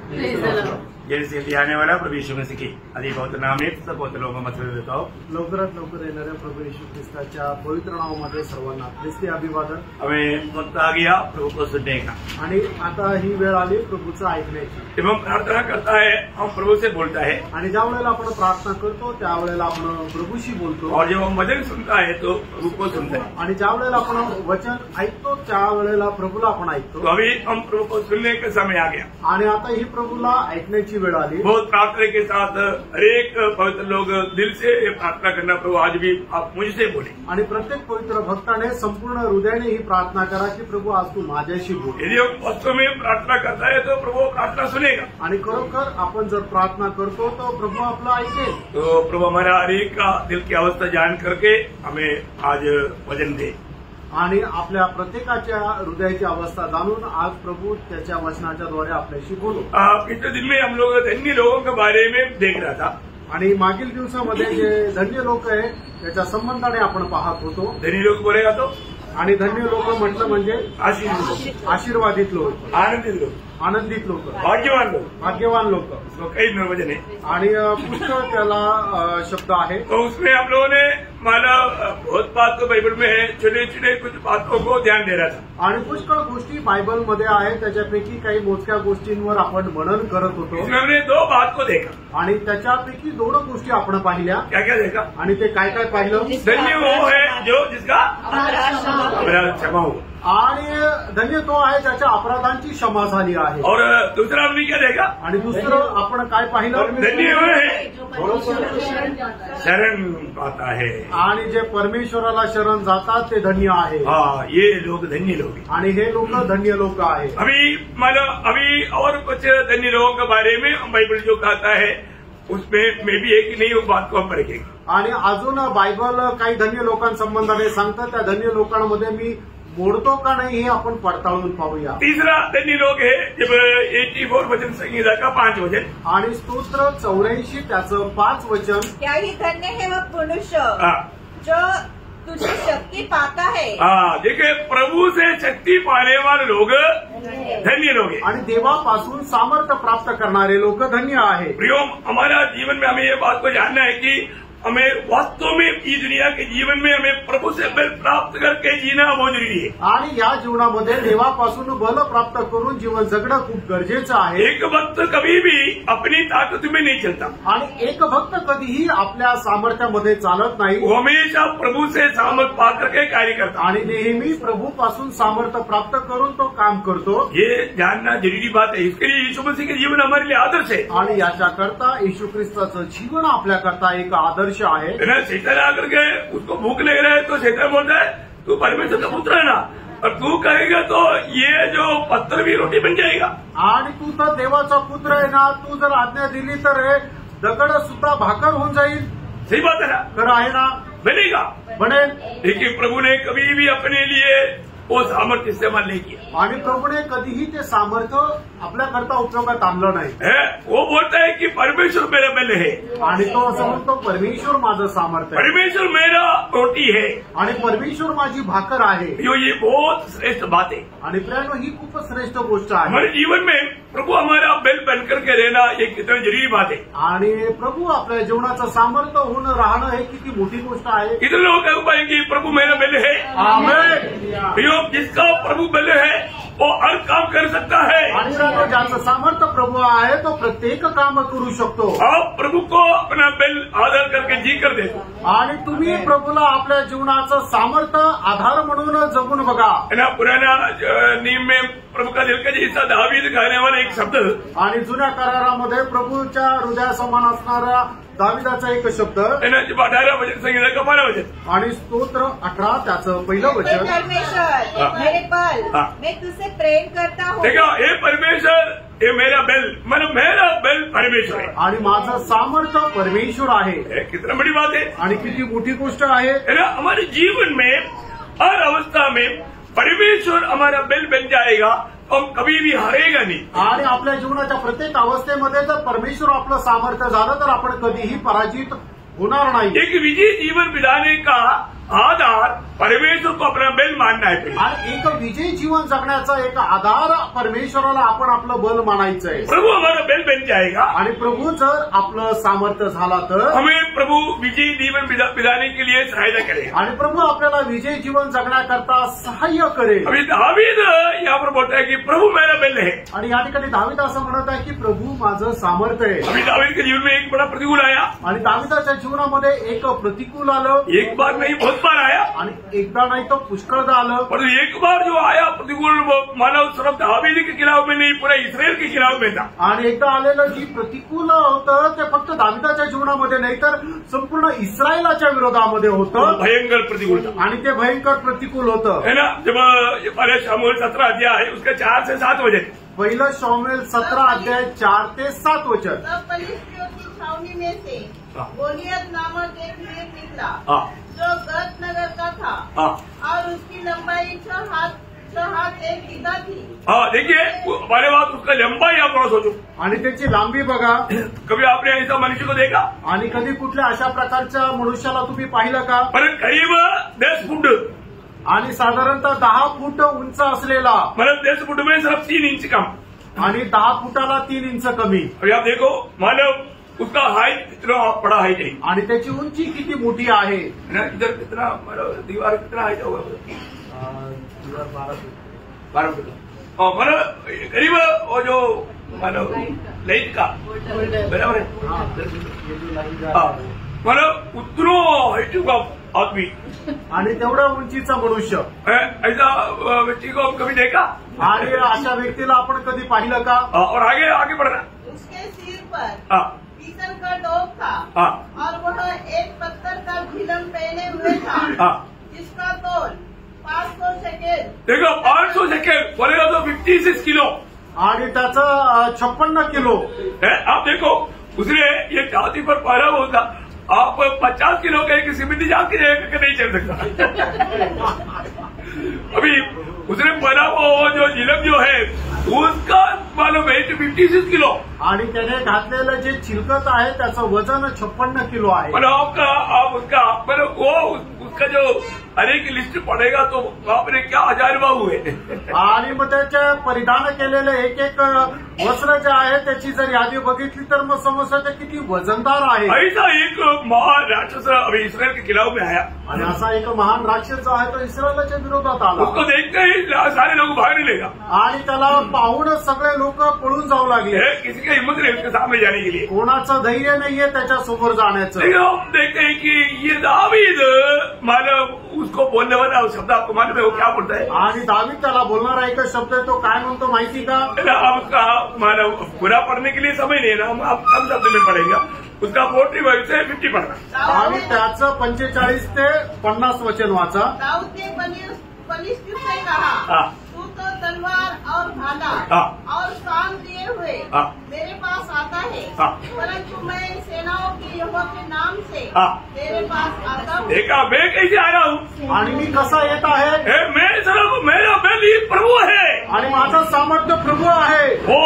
जल्दी आने वाला प्रभु यीशु मसीह की आदि पवित्र नाम में सब पवित्र लोगों मत देता हूँ। लवकरात लवकर येणाऱ्या प्रभू येशू ख्रिस्ताच्या पवित्र नावामध्ये सर्वांना ख्रिस्ती अभिवादन। हमें वक्त आ गया प्रभु को सुनने का आणि आता ही वेळ आली प्रभूचं ऐकण्याची। जब हम प्रार्थना करता है हम प्रभु से बोलता है आणि ज्या वेळेला आपण प्रार्थना करतो त्या वेळेला आपण प्रभूशी बोलतो। और जब हम वचन सुनता है तो प्रभु को सुनते हैं। आणि ज्या वेळेला आपण वचन ऐकतो त्या वेळेला प्रभूला आपण ऐकतो। तो अभी हम प्रभु को सुनने का समय आ गया आणि आता ही प्रभूला ऐकण्याची वेळ आली। बहुत प्रार्थना के साथ हरेक पवित्र लोग दिल से प्रार्थना करना प्रभु आज भी आप मुझसे बोले। आणि प्रत्येक पवित्र भक्ताने संपूर्ण हृदयाने ही प्रार्थना करा की प्रभू आज तू माझ्याशी बोल। यदि हम वास्तव में प्रार्थना करता है तो प्रभु प्रार्थना सुनेगा। आणि खरोखर आपण जर प्रार्थना करतो तो प्रभू आपलं ऐकेल। तो प्रभु हमारा हरेक का दिल की अवस्था जान करके हमें आज वचन दे। आणि आपल्या प्रत्येकाच्या हृदयाची अवस्था जाणून आज प्रभू त्याच्या वचनाच्या द्वारे आपल्याशी बोलू। पिछले दिन में हम लोग धन्य लोगों के बारे में देख रहा था। आणि मागील दिवसामध्ये जे धन्य लोक आहे त्याच्या संबंधाने आपण पाहत होतो। धन्य लोग बोलेगा तो आणि धन्य लोक म्हटलं म्हणजे आशीर्वादित लोक, आनंदित लोग, आनंदित लोक, भाग्यवान लोग, भाग्यवान लोक। उसको कई निर्वचन है आणि पुष्कळ त्याला शब्द आहे। तो उसमें हम लोगों ने माना बहुत बात तो बाइबल में है, छोटे छोटे कुछ बातों को ध्यान दे रहा था। आणि पुष्कळ गोष्टी बायबलमध्ये आहे त्याच्यापैकी काही मोजक्या गोष्टींवर आपण मनन करत होतो। हमने दो बात को देखा आणि त्याच्यापैकी दोन गोष्टी आपण पाहिल्या। क्या क्या देखा? आणि ते काय काय पाहिलं? धन्य वो है जो जिसका अपराध क्षमा हो, आणि धन्य तो आहे ज्याच्या अपराधांची क्षमा झाली आहे। और दूसरा हमने क्या देखा? आणि दुसरं आपण काय पाहिलं? धन्य वो है शरण पाता है, आणि जे परमेश्वराला शरण जातात ते धन्य आहे। हाँ ये लोग धन्य लोग हैं। आणि हे लोक धन्य लोक आहे। अभी और कुछ धन्य लोगों के बारे में बाइबल जो कहता है उसमें मैं भी एक नहीं उस बात को हम पढ़ेंगे। आणि अजून बायबल काही धन्य लोकांसंबंधाने सांगतात त्या धन्य लोकांमध्ये मी मोडतो का नाही हे आपण पडताळून पाहूया। तीसरा धन्य लोग है जब 84 वचन संहिता का 5 वचन आणि स्तोत्र 84 त्याचं 5 वचन। त्याही धन्य है वह मनुष्य जो तुझी शक्ति पाता है। देखिए प्रभु से शक्ति पाने वाले लोग धन्य लोग हैं। आणि देवापासून सामर्थ्य प्राप्त करणारे लोक धन्य आहे। प्रियो हमारा जीवन में हमें ये बात को जानना है कि हमें वास्तव में इस दुनिया के जीवन में हमें प्रभु से बल प्राप्त करके जीना बहुत जरूरी है। आणि या जीवनामध्ये देवापासून बल प्राप्त करून जीवन जगणं खूप गरजेचं आहे। एक भक्त कभी भी अपनी ताकत में नहीं चलता। आणि एक भक्त कधीही आपल्या सामर्थ्यामध्ये चालत नाही। वो हमेशा प्रभु से सामर्थ पा करके कार्य करता आणि नेहमी प्रभूपासून सामर्थ्य प्राप्त करून तो काम करतो। ये जानना जरूरी बात है। इसके लिए यीशु मसीह के जीवन हमारे लिए आदर्श है। आणि याच्या करता येशू ख्रिस्ताचं जीवन आपल्या करता एक आदर्श आहे। शैतान आकर के उसको भूख लग रहा है तो शैतान बोलता है तू परमेश्वर का पुत्र है ना, और तू कहेगा तो ये जो पत्थर भी रोटी बन जाएगा। आणि तू तर देवाचा पुत्र आहे ना, तू जर आज्ञा दिली तर दगड सुद्धा भाकर होऊन जाईल। सही बात है ना? खरं आहे ना? बनेगा, बनेल। लेकिन प्रभु ने कभी भी अपने लिए वो सामर्थ्य इस्तेमाल नहीं किया। आणि प्रभूने कधीही ते सामर्थ्य आपल्याकरता उपयोगात आणलं नाही। वो बोलता है कि परमेश्वर मेरा बल है। आणि तो असं म्हणतो परमेश्वर माझं सामर्थ्य आहे, परमेश्वर मेरा रोटी है, आणि परमेश्वर माझी भाकर आहे। ये बहुत श्रेष्ठ बात है। आणि प्रियानो ही खूप श्रेष्ठ गोष्ट आहे। हमारे जीवन में प्रभु हमारा बल बनकर के रहना एक कितना जरूरी बात है। आणि प्रभु आपल्या जीवनाचं सामर्थ्य होणं राहणं हे किती मोठी गोष्ट आहे। कितने लोग कह पाएंगे प्रभु मेरा बल है? आमेन। जिसका प्रभु बल है वो हर काम कर सकता है। आणि ज्याचं सामर्थ्य प्रभू आहे तो प्रत्येक काम करू शकतो। आप प्रभु को अपना बल आधार करके जी कर दे। आणि तुम्ही प्रभूला आपल्या जीवनाचं सामर्थ्य आधार म्हणून जगून बघा। पुराना नियम में प्रभु का दिल का जैसा दावीद कहने वाला एक शब्द, आणि जुन्या करारामध्ये प्रभूच्या हृदयासमान असणारा दाविदाचा एक शब्द 18 वचन संहिता का 12 वचन आणि स्तोत्र 18 त्याचं पहिलं वचन। परमेश्वर मेरे बल, मैं तुझसे प्रेम करता हूँ। देखा हे परमेश्वर ये मेरा बल, मेरा बल परमेश्वर है। आणि माझं सामर्थ्य परमेश्वर आहे। कितना बड़ी बात है आणि किती मोठी गोष्ट आहे। हमारे जीवन में हर अवस्था में परमेश्वर हमारा बल बन जाएगा, हम कभी भी हारेगा नहीं। आणि आपल्या जीवनाच्या प्रत्येक अवस्थेमध्ये जर परमेश्वर आपलं सामर्थ्य झालं तर आपण कधीही पराजित होणार नाही। एक विजयी जीवन बिताने का आधार परमेश्वर को अपना बेल मानना है। आणि एक विजयी जीवन जगण्याचा एक आधार परमेश्वराला आपण आपलं बल मानायचं आहे। प्रभु हमारा बेल बन जाएगा आणि प्रभू जर आपलं सामर्थ्य झाला तर हमें प्रभु विजयी जीवन बिताने के लिए सहायता करेगा। आणि प्रभू आपल्याला विजयी जीवन जगण्याकरता सहाय्य करेल। अभी दावीद यहाँ पर बोलता है कि प्रभु मेरा बेल है। आणि या ठिकाणी दावीद असं म्हणत आहे की प्रभू माझं सामर्थ्य आहे। अभी दावीद के जीवन में एक बड़ा प्रतिकूल आया आणि दावीदाच्या जीवनामध्ये एक प्रतिकूल आलं। एक बार नहीं बहुत बार आया आणि एकदा नाही तो पुष्कळदा आलं। पर एक बार जो आया प्रतिकूल मानव सिर्फ दावीद के खिलाफ में नहीं पूरा इसराइल के खिलाफ में था। आणि एकदा आलेलं जी प्रतिकूल होतं ते फक्त दावीदाच्या जीवनामध्ये नाही तर संपूर्ण इस्रायलाच्या विरोधामध्ये होतं। भयंकर प्रतिकूल था आणि ते भयंकर प्रतिकूल होतं है ना। जब पहले शमूएल 17 अध्याय है उसका 4 से 7 वचन। पहिलं शमूएल 17 अध्याय 4 ते 7 वचन। तब फलिस्तियों की छावनी में से गोलियत नामक एक वीर निकला जो गत नगर का था और उसकी लंबाई 6 हाथ 1 गीता थी। देखिए हमारे बात उसका लंबाई आप थोड़ा सोचो आणि त्याची लांबी बघा। कभी आपने ऐसा मनुष्य को देखा? आणि कधी कुठल्या अशा प्रकारच्या मनुष्याला तुम्ही पाहिलं का? पर करीब 10 फुट आणि साधारणतः 10 फूट उंच असलेला मतलब 10 फुट में सिर्फ 3 इंच कम आणि 10 फुटाला 3 इंच कमी। अभी आप देखो मानव उसका हाइट कितना बड़ा हाइट है आणि त्याची उंची किती मोठी आहे। इधर कितना दीवार कितना हाइट होगा? 12 फुट। मतलब करीब वो जो मानव लाइट का बराबर है। मतलब उतरो हाइट का आदमी आणि तेवढा उंचीचा मनुष्य ऐसा व्यक्ति को कभी देखा? आणि अशा व्यक्तीला आपण कधी पाहिलं का? और आगे आगे बढ़ना उसके सिर पर पीतल का डोक था और वह एक पत्थर का झिलम पहने हुए था जिसका तोल 500 शेकेल। देखो 500 शेकेल बोलेगा तो 56 किलो आणि त्याचं 56 किलो। आप देखो उसने ये छाती पर पहरा हुआ था। आप 50 किलो का एक सीमेंट जाके नहीं चल सकता। अभी उसने पहना वो जो झिलम जो है उसका मानो वेट 56 किलो आणि त्याने घातलेलं जे चिलकत आहे त्याचं वजन 56 किलो आहे। मतलब आप उसका मतलब वो उसका जो अनेक लिस्ट पड़ेगा तो आपने क्या हजारवा हुए। आणि मग त्याच्या परिधान केलेले एक एक वस्त्र जे आहे त्याची जर यादी बघितली तर मग समजतं ते किती वजनदार आहे। ऐसा एक महान राक्षस अभी इसराइल के खिलाफ में आया आणि असा एक महान राक्षस जो आहे तो इस्रायलच्या विरोधात आला। उसको देखते ही सारे लोग भाग निकलेगा आणि त्याला पाहूनच सगळे लोक पळून जाऊ लागले। किसी की हिम्मत नहीं उसके सामने जाने के लिए। कोणाचं धैर्य नाहीये त्याच्या समोर जाण्याचं। हम देखते हैं कि ये दावीद मानव उसको बोलने वाला शब्द आपको मालूम है वो क्या बोलता है? आणि दावीद त्याला बोलणारा एक शब्द है तो काय म्हणतो माहिती का? आप उसका मानव पूरा पढ़ने के लिए समय नहीं है ना, हम आप कम शब्द में पढ़ेगा। उसका 45 से 50 पढ़ना। आणि त्याचं 45 ते 50 वचन वाचा। दाऊद ने फलिस्तियों से कहा तू तो तलवार और भाला और शान लिए हुए मेरे पास आता है परंतु मैं सेनाओं की यहोवा के नाम से तेरे पास आता हूँ। देखा मैं कैसे आ रहा हूँ आणि मी कसा येत आहे? मैं सिर्फ मेरा बेल ही प्रभु है आणि माझं सामर्थ्य प्रभू आहे। हो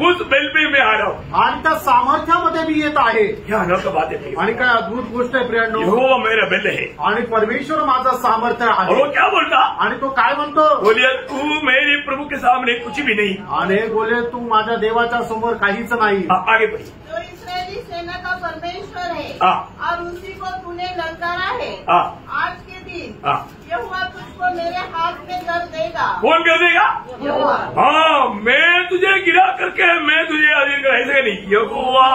उस बेल में मैं आ रहा हूँ आणि त्या सामर्थ्यामध्ये मी येत आहे। क्या अनोखी बात है। आणि काय अद्भुत गोष्ट आहे प्रियांनो। यहोवा मेरा बेल है आणि परमेश्वर माझं सामर्थ्य आहे। वो क्या बोलता? आणि तो काय म्हणतो? बोलिए तू मेरे प्रभु के सामने कुछ भी नहीं। आणि बोले तू माझ्या देवाच्या समोर काहीच नाही। आगे बढ़िए। जो इस्राएली सेना का परमेश्वर है और उसी को तूने ललकारा है आज के दिन यहोवा तुझको मेरे हाथ में कर देगा। कौन कर देगा? यहोवा। हाँ मैं तुझे गिरा करके मैं तुझे अधीन कर ऐसे नहीं, यहोवा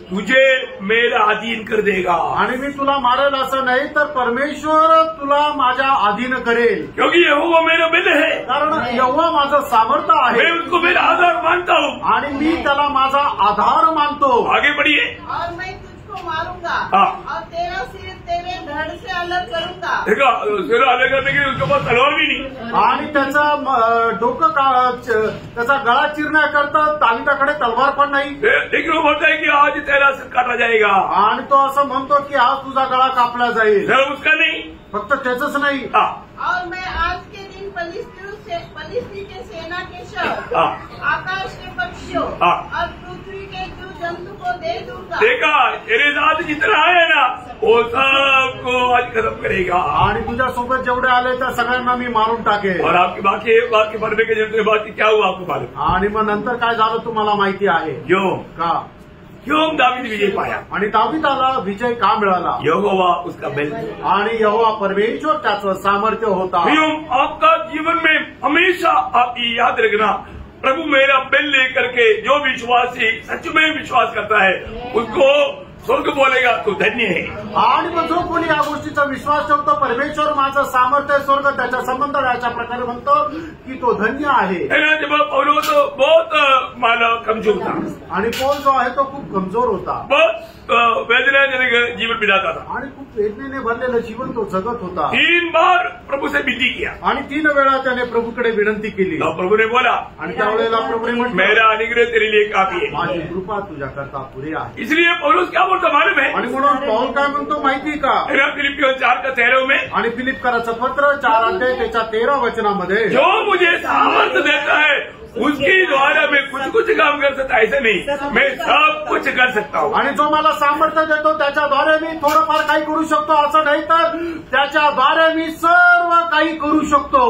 तुझे मेरा अधीन कर देगा। आणि मी तुला मारेल असं नाही तर परमेश्वर तुला माझ्या अधीन करेल। क्योंकि यहोवा मेरा बेल है। कारण यहोवा माझं सामर्थ्य आहे। मैं उसको मेरा आधार मानता हूँ आणि मी त्याला माझा आधार मानतो। आगे बढ़िए। और मैं तुझको मारूंगा और तेरा सिर तेरे धड़ से अलग करूंगा। देखा सिर अलग करने के लिए उसके पास तलवार भी नहीं। आणि त्याचा डोकं त्याचा गळा चिरण्याकरता दावीदाकडे तलवार पण नाही। लेकिन वो बोलता है कि आज तेरा सिर काटा जाएगा। आणि तो असं म्हणतो की आज तुझा गळा कापला जाईल। उसका नहीं फक्त त्याचंच नाही। और मैं आज के दिन फलिस्ती के सेना के शव आकाश के पक्षियों और पृथ्वी के जीव जंतु को दे दूंगा। देखा तेरे साथ जितना है ना वो सबको आज खत्म करेगा। आणि तुझ्यासोबत जेवढे आले त्या सगळ्यांना मी मारून टाकेन। और आपकी बाकी मरने के जब बाकी क्या हुआ आपको मालूम? आणि मग नंतर काय झालं तुम्हाला माहिती आहे क्यों दावीद विजय पाया? आणि दावीदाला विजय का मिळाला? यहोवा उसका बेल, आणि यहोवा परमेश्वर त्याचं सामर्थ्य होता। आपका जीवन में हमेशा आप ये याद रखना, प्रभु मेरा बेल लेकर के जो विश्वासी सच में विश्वास करता है उसको स्वर्ग बोलेगा तो धन्य है। आणि मग जो कोणी या गोष्टीचा विश्वास ठेवतो, परमेश्वर माझं सामर्थ्य स्वर्ग त्याच्या संबंध अशा प्रकारे म्हणतो की तो धन्य आहे। जब पौलुस बहुत माला कमजोर था, आणि पौल जो आहे तो खूप कमजोर होता, बहुत वेदनाजनक जीवन बिताता था, आणि खूप वेदनेने भरलेलं जीवन तो जगत होता। 3 बार प्रभु से विनती किया, आणि 3 वेळा त्याने प्रभूकडे विनंती केली। तो प्रभु ने बोला, आणि त्यावेळेला प्रभूने म्हटलं, मेरा अनुग्रह तेरे लिए काफी है, माझी कृपा तुझ्याकरता पुरी आहे। इसलिए पौलुस क्या बोलता मालूम है? आणि म्हणून पौल काय म्हणतो माहिती का? फिलिपियों 4:13 में, आणि फिलिप्पीकराचं पत्र 4 अध्याय त्याच्या 13 वचनामध्ये, जो मुझे सामर्थ्य देता है उसके द्वारा मैं कुछ काम कर सकता, ऐसा नहीं, मैं सब कुछ कर सकता हूँ। आणि जो मला सामर्थ्य देतो त्याच्याद्वारे मी थोडंफार काही करू शकतो असं नाही, तर त्याच्याद्वारे मी सर्व काही करू शकतो।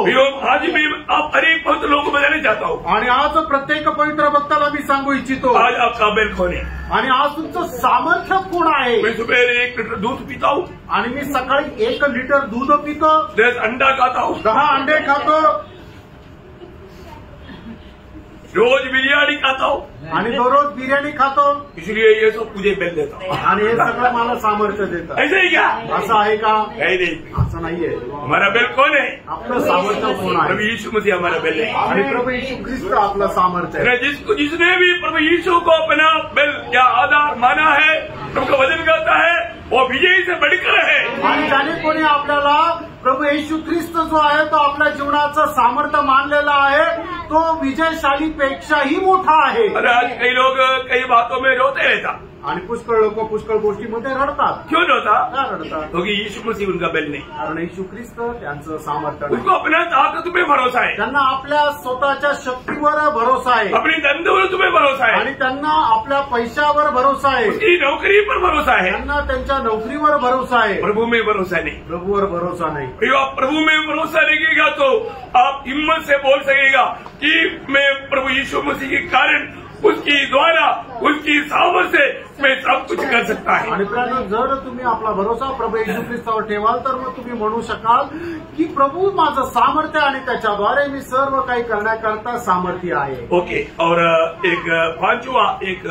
आज मी आप हर एक पवित्र लोगों को बताना चाहता हूँ, आणि आज प्रत्येक पवित्र भक्ताला मी सांगू इच्छितो, आज आपका बेल कौन है? आणि आज तुमचं सामर्थ्य कोण आहे? मैं सुबह 1 लीटर दूध पीता हूँ, आणि मी सकाळी 1 लिटर दूध पितो, 10 अंडा खाता हूँ, 10 अंडे खातो, रोज बिरयानी खाता हूँ, आणि दररोज बिर्याणी खातो, इसलिए ये सब मुझे बेल देता हूँ। आणि हे सगळं मला सामर्थ्य देतं। ऐसा ही क्या? असं आहे का? नहीं, असं नाहीये। हमारा बेल कौन है? आपलं सामर्थ्य कोण प्रभु आहे? यीशु मसीह हमारा बेल है। आणि प्रभू येशू ख्रिस्त आपलं सामर्थ्य आहे। जिसने भी प्रभु यीशु को अपना बेल या आधार माना है, प्रभु का वचन करता है, वो विजय से बढ़कर है। आणि ज्याने कोणी आपल्याला प्रभू येशू ख्रिस्त जो आहे तो आपल्या जीवनाचं सामर्थ्य मानलेला आहे, तो विजयशाली पेक्षाही मोठा आहे। और आज कई लोग कई बातों में रोते रहता, आणि पुष्कळ लोक पुष्कळ गोष्टीमध्ये रडतात। क्यों रोता? का रडतात? क्योंकि यीशु मसीह उनका बेल नहीं, कारण येशू ख्रिस्त त्यांचं सामर्थ्य उसको अपना ताकत में भरोसा है, त्यांना आपल्या स्वतःच्या शक्तीवर भरोसा आहे, अपनी धंधेवर तुम्हें भरोसा है, आणि त्यांना आपल्या पैशावर भरोसा आहे, उसकी नौकरी पर भरोसा है, त्यांना त्यांच्या नोकरीवर भरोसा आहे, प्रभु में भरोसा नहीं। प्रभूवर भरोसा नाही। भैया आप प्रभु में भरोसा रखिएगा तो आप हिम्मत से बोल सकेगा कि मैं प्रभु यीशु मसीह के कारण, उसकी द्वारा, उसकी सामर्थ्य से मैं सब कुछ कर सकता है। आणि मित्रांनो, जर तुम्ही आपला भरोसा प्रभू येशू ख्रिस्तावर ठेवाल तर मग तुम्ही म्हणू शकाल की प्रभू माझं सामर्थ्य आणि त्याच्याद्वारे मी सर्व काही करण्याकरता सामर्थ्य आहे। ओके, और एक 5वां, एक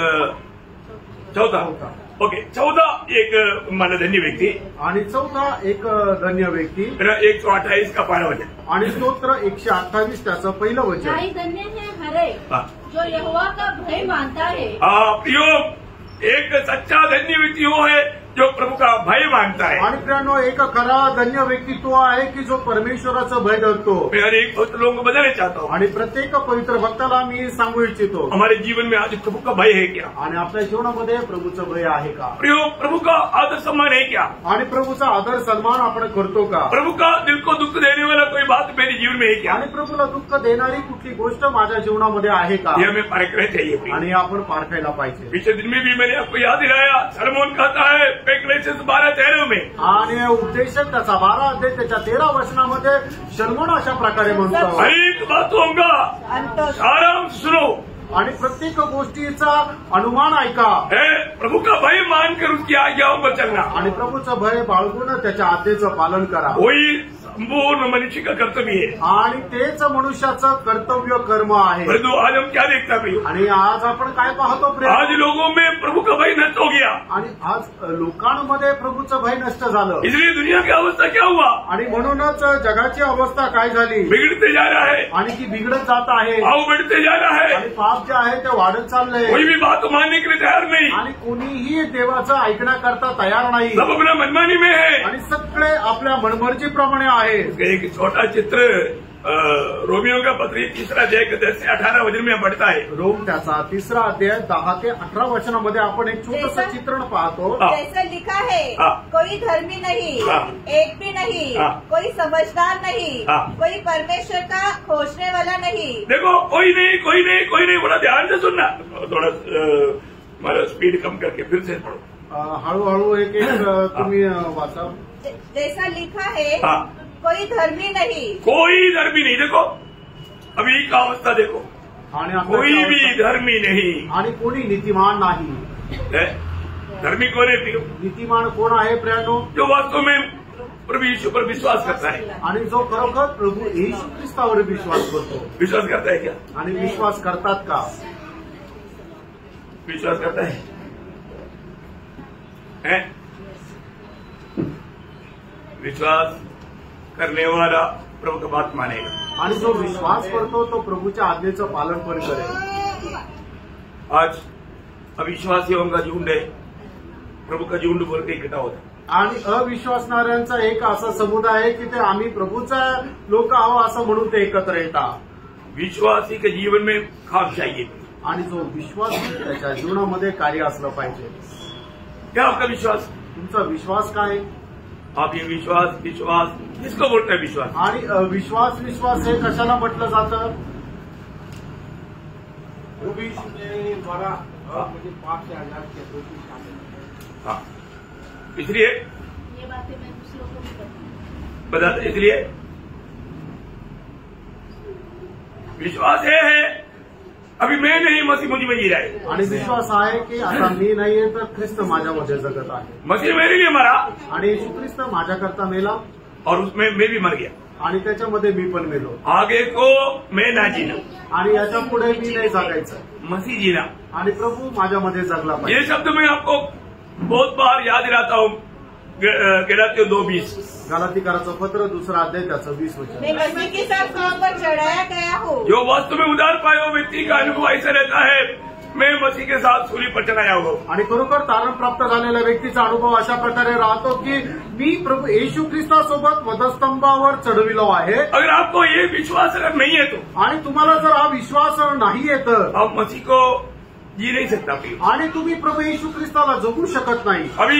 14, ओके 14 एक माना धन्य व्यक्ति, आणि 14 एक धन्य व्यक्ति, 128 का पहला वचन, आणि स्तोत्र 128 त्याचं पहिलं वचन। भाई धन्य है हरे जो यहोवा का भय मानता है। प्रियो, एक सच्चा धन्य व्यक्ति वो है जो प्रभु का भय मानता है। आणि मित्रांनो, एक खरा धन्य व्यक्ती तो आहे की जो परमेश्वराचं भय धरतो। मैं हर एक पवित्र लोगों को बताना चाहता हूँ, आणि प्रत्येक पवित्र भक्ताला मी सांगू इच्छितो, हमारे जीवन में आज प्रभु का भय है क्या? आणि आपल्या जीवनामध्ये प्रभूचं भय आहे का? प्रियो, प्रभु का आदर सम्मान है क्या? आणि प्रभूचा आदर सन्मान आपण करतो का? प्रभु का दिल को दुख देने वाला कोई बात मेरे जीवन में है क्या? आणि प्रभूला दुःख देणारी कुठली गोष्ट माझ्या जीवनामध्ये आहे का? ये हमें पारखना चाहिए। आणि आपण पारखायला पाहिजे। पिछले दिन में भी मैंने आपको याद दिलाया, सलमोन कहता है 12:13 में, आणि उपदेशक त्याचा 12 अध्याय त्याच्या 13 वचनामध्ये शल्मोन अशा प्रकारे म्हणतो, हर एक बातों का सारांश सुनो, आणि प्रत्येक गोष्टीचा अनुमान ऐका, प्रभु का भय मानकर उसकी आज्ञाओं पर चलना, आणि प्रभूचं भय बाळगून त्याच्या आज्ञेचं पालन करा। वही संपूर्ण मनुष्य का कर्तव्य है, आणि तेच मनुष्याचं कर्तव्य कर्म आहे। परंतु आज हम क्या देखता प्रियो? आणि आज आपण काय पाहतो प्रेम? आज लोगों में प्रभु का भय नष्ट हो गया, आणि आज लोकांमध्ये प्रभूचं भय नष्ट झालं। इसलिए दुनिया की अवस्था क्या हुआ? आणि म्हणूनच जगाची अवस्था काय झाली? बिगड़ते जा रहा है, आणि ती बिघडत जात आहे, भाव बढ़ते जा रहा है, आणि पाप जे आहे ते वाढत चाललंय, कोई भी बात मानने के लिए तैयार नहीं, आणि कोणीही देवाचं ऐकण्याकरता तयार नाही, सब अपना मनमानी में है, आणि सगळे आपल्या मनमर्जीप्रमाणे आहे। एक छोटा चित्र रोमियो का पत्र 3 अध्याय 10 से 18 वचन में बढ़ता है। रोम त्याचा 3 अध्याय 10 ते 18 वचनामध्ये आपण एक छोटंसं चित्रण पाहतो। जैसे लिखा है, कोई धर्मी नहीं, एक भी नहीं, कोई समझदार नहीं, कोई परमेश्वर का खोजने वाला नहीं। देखो, कोई नहीं, कोई नहीं, कोई नहीं, बड़ा ध्यान से सुनना, थोड़ा हमारा स्पीड कम करके फिर से पढ़ो। हळूहळू एक एक तुम्ही वाचा. जैसा लिखा है हाँ कोई धर्मी नहीं. कोई धर्मी नहीं. देखो अभी का अवस्था देखो, आणि कोई भी धर्मी नहीं. आणि कोणी नीतिमान नाही. है? धर्मी कौन है प्रियो? नीतिमान कोण आहे प्रियानो? जो वास्तव में प्रभु यीशु पर विश्वास करता है. आणि जो खरोखर प्रभू येशू ख्रिस्तावर विश्वास करतो. विश्वास करता है क्या? आणि विश्वास करतात का? विश्वास करता है? विश्वास करने वाला प्रभु का बात मानेगा. आणि जो विश्वास करतो तो प्रभूच्या आज्ञेचं पालन पण करेल. आज अविश्वासियों का झुंड है, प्रभु का झुंड बोल के इकट्ठा होता है. आणि अविश्वासणाऱ्यांचा एक असा समुदाय आहे की ते आम्ही प्रभूचा लोक आहो असं म्हणून ते एकत्र येतात. विश्वासी के जीवन में खाम चाहिए. आणि जो विश्वास त्याच्या जीवनामध्ये कार्य असलं पाहिजे. क्या आपका विश्वास? तुमचा विश्वास काय? आप ये विश्वास विश्वास किसको बोलते हैं? विश्वास. आणि विश्वास विश्वास हे कशाला म्हटलं जातं? हाँ इसलिए ये बातें मैं दूसरों को भी बताऊं. बताते. इसलिए विश्वास ये है अभी मैं नहीं, मसीह मुझ में जी रहा है. आणि विश्वास आहे की आता मी नाहीये तर ख्रिस्त माझ्यामध्ये जगत आहे. मसीह मेरे लिए मरा आणि येशू ख्रिस्त माझ्याकरता मेला और उसमें मैं भी मर गया. आणि त्याच्यामध्ये मी पण मेलो. आगे को मैं ना जीना, आणि याच्या पुढे मी नाही जगायचं. मसीह जीना. आणि प्रभू माझ्यामध्ये जगला पाहिजे. ये शब्द मैं आपको बहुत बार याद दिलाता हूँ. गलातियों 2:20. गलातीकराचं पत्र 2 अध्याय त्याचं 20 वचन. मैं मसीह के साथ क्रूस पर चढ़ाया गया हूँ. जो वास्तव में उधार पाए हो व्यक्ति का अनुभव ऐसा रहता है, मैं मसीह के साथ सूली पर चढ़ाया हूँ. आणि खरोखर तारण प्राप्त झालेल्या व्यक्तीचा अनुभव अशा प्रकारे राहतो की मी प्रभू येशू ख्रिस्तासोबत वधस्तंभावर चढविलो आहे. अगर आपको ये विश्वास अगर नहीं है तो आणि तुम्हाला जर हा विश्वास नाहीये तर आप मसीह को जी नहीं सकता. आणि तुम्ही प्रभू येशू ख्रिस्ताला जगू शकत नाही. अभी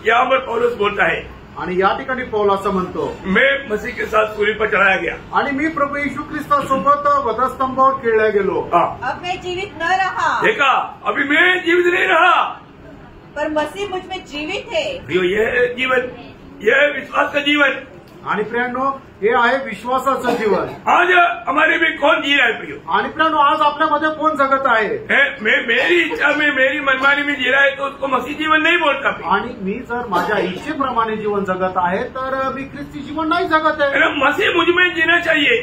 यहाँ पर पौलुस बोलता है, आणि या ठिकाणी पौल असं म्हणतो, मैं मसीह के साथ सूली पर चढ़ाया गया. आणि मी प्रभू येशू ख्रिस्तासोबत वधस्तंभावर खेळल्या गेलो. अब मैं जीवित न रहा, देखा अभी मैं जीवित नहीं रहा, पर मसीह मुझ में जीवित है. ये जीवन, ये विश्वास का जीवन. आणि प्रियांनो हे आहे विश्वासाचं जीवन. आज हमारे में कौन जी रहा है प्रियो? आणि प्रियांनो आज आपल्यामध्ये कोण जगत आहे? मैं मेरी इच्छा में मेरी मनमानी में जी रहा है तो उसको मसीह जीवन नहीं बोलता. आणि मी जर माझ्या इच्छेप्रमाणे जीवन जगत आहे तर मी ख्रिस्ती जीवन नाही जगत आहे. मसीह मुझ में जीना चाहिए.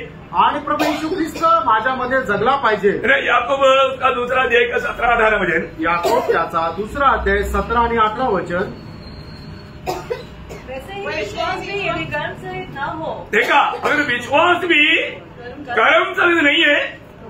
आणि प्रभू येशू ख्रिस्त माझ्यामध्ये जगला पाहिजे. याकोब उसका 2 अध्याय का 17-18 वचन. याकोब त्याचा 2 अध्याय 17 आणि 18 वचन. वैसे ही विश्वास भी यदि कर्म सहित न हो, देखा अगर विश्वास भी कर्म सहित नहीं है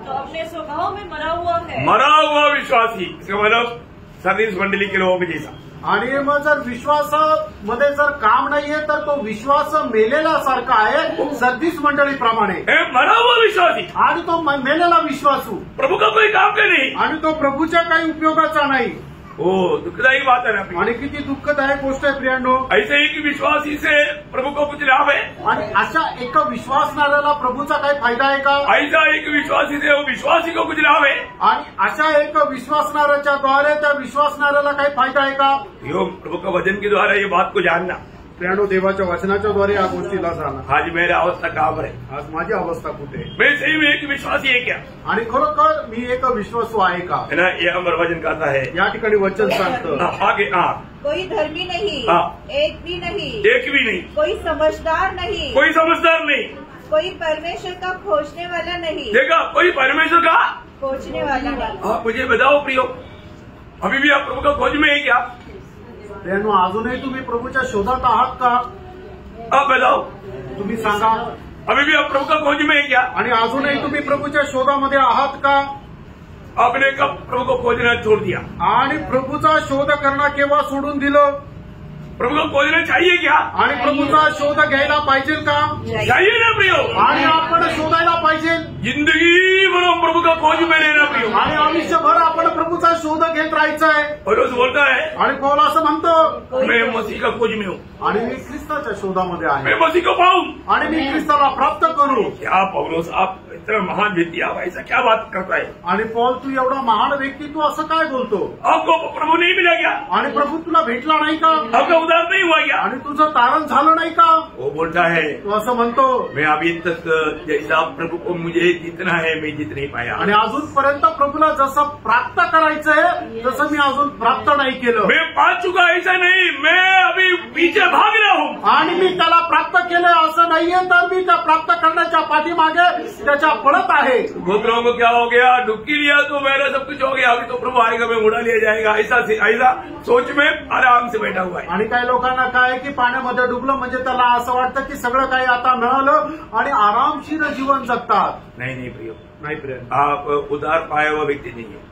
तो अपने स्वभाव में मरा हुआ है. मरा हुआ विश्वासी. इसका मतलब सर्विस मंडली के लोगों के जैसा. आणि मग जर विश्वासामध्ये जर काम नाहीये तर तो विश्वास मेलेला सारखा आहे सदृश मंडळीप्रमाणे. मरा हुआ विश्वासी आणि तो मेलेला विश्वासू प्रभु का कोई काम का नहीं. आणि तो प्रभूच्या काही उपयोगाचा नाही. ओ दुखदायी बात है ना. आणि किती दुःखदायक गोष्ट आहे प्रियांनो. ऐसे ही कि विश्वासी से प्रभु को कुछ लाभ है. आणि अशा एका विश्वासणाऱ्याला प्रभूचा काही फायदा आहे का? ऐसा एक विश्वासी से वो विश्वासी को कुछ लाभ है. आणि अशा एक विश्वासणाऱ्याच्या द्वारे त्या विश्वासणाऱ्याला काही फायदा आहे का? यो प्रभु का वचन के द्वारा ये बात को जानना. प्रियांनो देवाच्या वचनाच्या द्वारे या गोष्टीला जाणं. आज मेरा अवस्था कहाँ पर है? आज माझी अवस्था कुठे? मैं सही में एक विश्वासी है क्या? आणि खरोखर मी एक विश्वासू आहे का? है ना. ये अमर वचन कहता है. या ठिकाणी वचन सांगतं आगे. कोई धर्मी नहीं, एक भी नहीं, एक भी नहीं, कोई समझदार नहीं, कोई समझदार नहीं, कोई परमेश्वर का खोजने वाला नहीं. देखा कोई परमेश्वर का खोजने वाला नहीं. आप मुझे बताओ प्रियो, अभी भी आप प्रभु का खोज में है क्या? प्रियांनो अजूनही तुम्ही प्रभूच्या शोधात आहात का? आप बताओ. तुम्ही सांगा. अभी भी आप प्रभु का खोज में है क्या? आणि अजूनही तुम्ही प्रभूच्या शोधामध्ये आहात का? आपने कब प्रभु को खोजना छोड़ दिया? आणि प्रभूचा शोध करणं केव्हा सोडून दिलं? प्रभु को खोजना चाहिए क्या? आणि प्रभूचा शोध घ्यायला पाहिजे का? चाहिए ना प्रियो. आणि आपण शोधायला पाहिजे. जिंदगी भर प्रभु का खोज में रहना प्रियो. आणि आयुष्यभर आपण प्रभूचा शोध घेत राहायचं आहे. पौलुस बोलता है, आणि पौल असं म्हणतो मैं मसीह का खोज में हूँ. आणि मी ख्रिस्ताच्या शोधामध्ये आहे. मैं मसीह को पाऊं. आणि मी ख्रिस्ताला प्राप्त करू. क्या पौलुस आप इतना महान व्यक्ति आप ऐसा क्या बात करता है? आणि पॉल तू एवढा महान व्यक्ती तू असं काय बोलतो? आपको प्रभु नहीं मिला क्या? आणि प्रभु तुला भेटला नाही का? आपका उद्धार नहीं हुआ क्या? आणि तुझं तारण झालं नाही का? वो बोलता है तू असं म्हणतो मैं अभी तक जैसा प्रभु को मुझे जितना है मैं जित नहीं पाया, आणि अजूनपर्यंत प्रभूला जसं प्राप्त करायचंय तसं मी अजून प्राप्त नाही केलं. मैं पा चुका ऐसा नहीं, मैं अभी पीछे भाग रहा हूँ. आणि मी त्याला प्राप्त केलंय असं नाहीये, तर मी त्या प्राप्त करण्याच्या पाठीमागे त्याच्या पळत आहे. गोत्रों को क्या हो गया? डुबकी लिया तो मेरा सब कुछ हो गया, अभी तो प्रभु आएगा मैं उड़ा लिया जाएगा, ऐसा सोच में आराम से बैठा हुआ है. आणि काही लोकांना काय की पाण्यामध्ये डुबलं म्हणजे त्याला असं वाटतं की सगळं काही आता मिळालं आणि आरामशीर जीवन जगतात. नहीं प्रियो, नाही प्रिय, आप उधार पाया हुआ व्यक्ति नहीं है.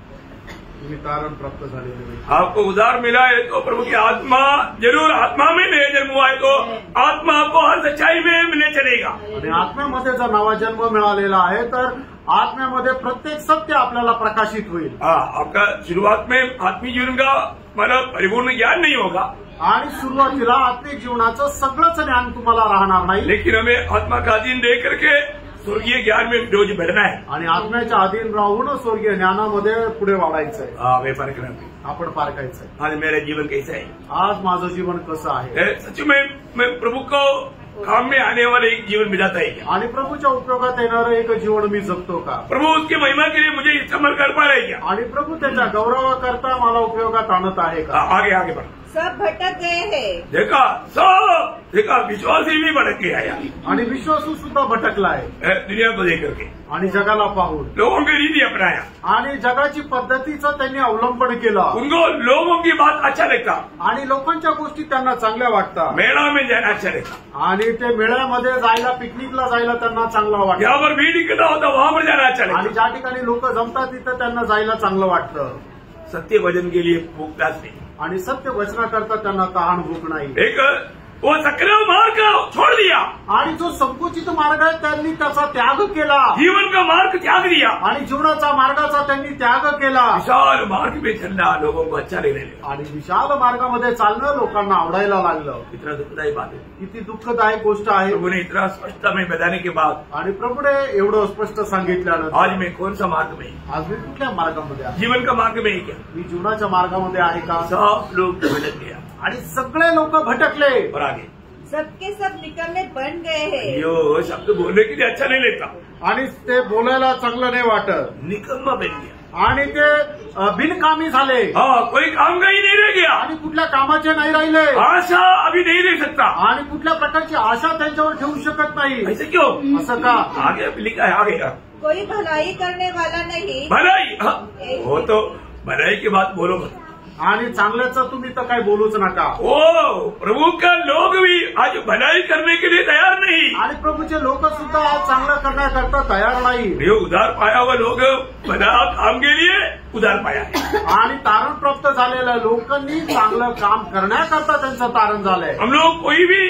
तुम्ही तारण प्राप्त झालेले. आपको उधार मिला है तो प्रभु की आत्मा, जरूर आत्मा में नया जन्म हुआ है तो आत्मा आपको हर सच्चाई में मिले चलेगा. आणि आत्म्यामध्ये जर नवा जन्म मिळालेला आहे तर आत्म्यामध्ये प्रत्येक सत्य आपल्याला प्रकाशित होईल. आपका शुरुआत में आत्मीय जीवन का मतलब परिपूर्ण ज्ञान नहीं होगा, आणि सुरुवातीला आत्मिक जीवनाचं सगळंच ज्ञान तुम्हाला राहणार नाही, लेकिन हमें आत्मा का अधीन दे करके स्वर्गीय ज्ञान में रोज बढ़ना है. आणि आत्म्याच्या अधीन राहून स्वर्गीय ज्ञानामध्ये पुढे वाढायचंय. वे पार करना आपण पारखायचंय. आज मेरा जीवन कैसा है? आज माझं जीवन कसं आहे? सच में मैं प्रभु को काम में आने वाला एक जीवन मिलाता है क्या? आणि प्रभूच्या उपयोगात येणारं एक जीवन मी जगतो का? प्रभु उसकी महिमा के लिए मुझे इस्तेमाल कर पा रहे क्या? आणि प्रभू त्याच्या गौरवाकरता मला उपयोगात आणत आहे का? आगे बढ़. सब भटक गए हैं. देखा विश्वासी भी भटक गया यार. आणि विश्वासू सुद्धा भटकलाय दुनिया को देख करके, आणि जगाला पाहून लोगों की रीति अपनाया, आणि जगाची पद्धतीचं त्यांनी अवलंबन केलं. उनको लोगों की बात अच्छा लगता, आणि लोकांच्या गोष्टी त्यांना चांगल्या वाटतात, मेला में जाना अच्छा लगता, आणि ते मेळ्यामध्ये जायला, पिकनिकला जायला त्यांना चांगलं वाटतं. यहाँ पर भीड़ इकट्ठा होता वहां पर जाना अच्छा लगता, आणि ज्या ठिकाणी लोक जमतात तिथं त्यांना जायला चांगलं वाटतं. सत्य वचन के लिए भूखताच नहीं, आणि सत्य वचनाकरता त्यांना तहान भूक नाही. एक वो सक्रिय मार्ग छोड़ दिया, आणि जो संकुचित मार्ग आहे त्यांनी त्याचा त्याग केला, जीवन का मार्ग त्याग दिया, आणि जीवनाचा मार्गाचा त्यांनी त्याग केला. विशाल मार्ग में चलना लोगों को अच्छा लगने लगा, आणि विशाल मार्गामध्ये चालणं लोकांना आवडायला लागलं. इतना दुखदायी बात है. किती दुःखदायक गोष्ट आहे. प्रभु ने इतना स्पष्टता में बताने के बाद, आणि प्रभूने एवढं स्पष्ट सांगितल्यानं आज मैं कौन सा मार्ग में, आज मी कुठल्या मार्गामध्ये आहे? जीवन का मार्ग में है क्या? मी जीवनाच्या मार्गामध्ये आहे का? सब लोग भटक गया आणि सगळे लोक भटकले. और आगे सबके सब निकलने बन गए हैं. यो शब्द बोलने के लिए अच्छा नहीं लगता, आणि ते बोलायला चांगलं नाही वाटत, निकम्मा बन गया, आणि ते बिनकामी झाले. कोई काम का ही नहीं रह गया, आणि कुठल्या कामाचे नाही राहिले, आशा अभी नहीं रह सकता, आणि कुठल्या प्रकारची आशा त्यांच्यावर ठेवू शकत नाही. ऐसे क्यों? असं का? आगे लिखा है, आगे का कोई भलाई करने वाला नहीं. भलाई, वो तो भलाई की बात बोलो मत, आणि चांगल्याचं तुम्ही तर काही बोलूच नका. ओ प्रभु का लोग भी आज भलाई करने के लिए तैयार नहीं, आणि प्रभूचे लोक सुद्धा आज चांगलं करण्याकरता तयार नाही. ये उधार पाया हुआ लोग भला काम के लिए उधार पाया है, आणि तारण प्राप्त झालेल्या लोकांनी चांगलं काम करण्याकरता त्यांचं तारण झालंय. हम लोग कोई भी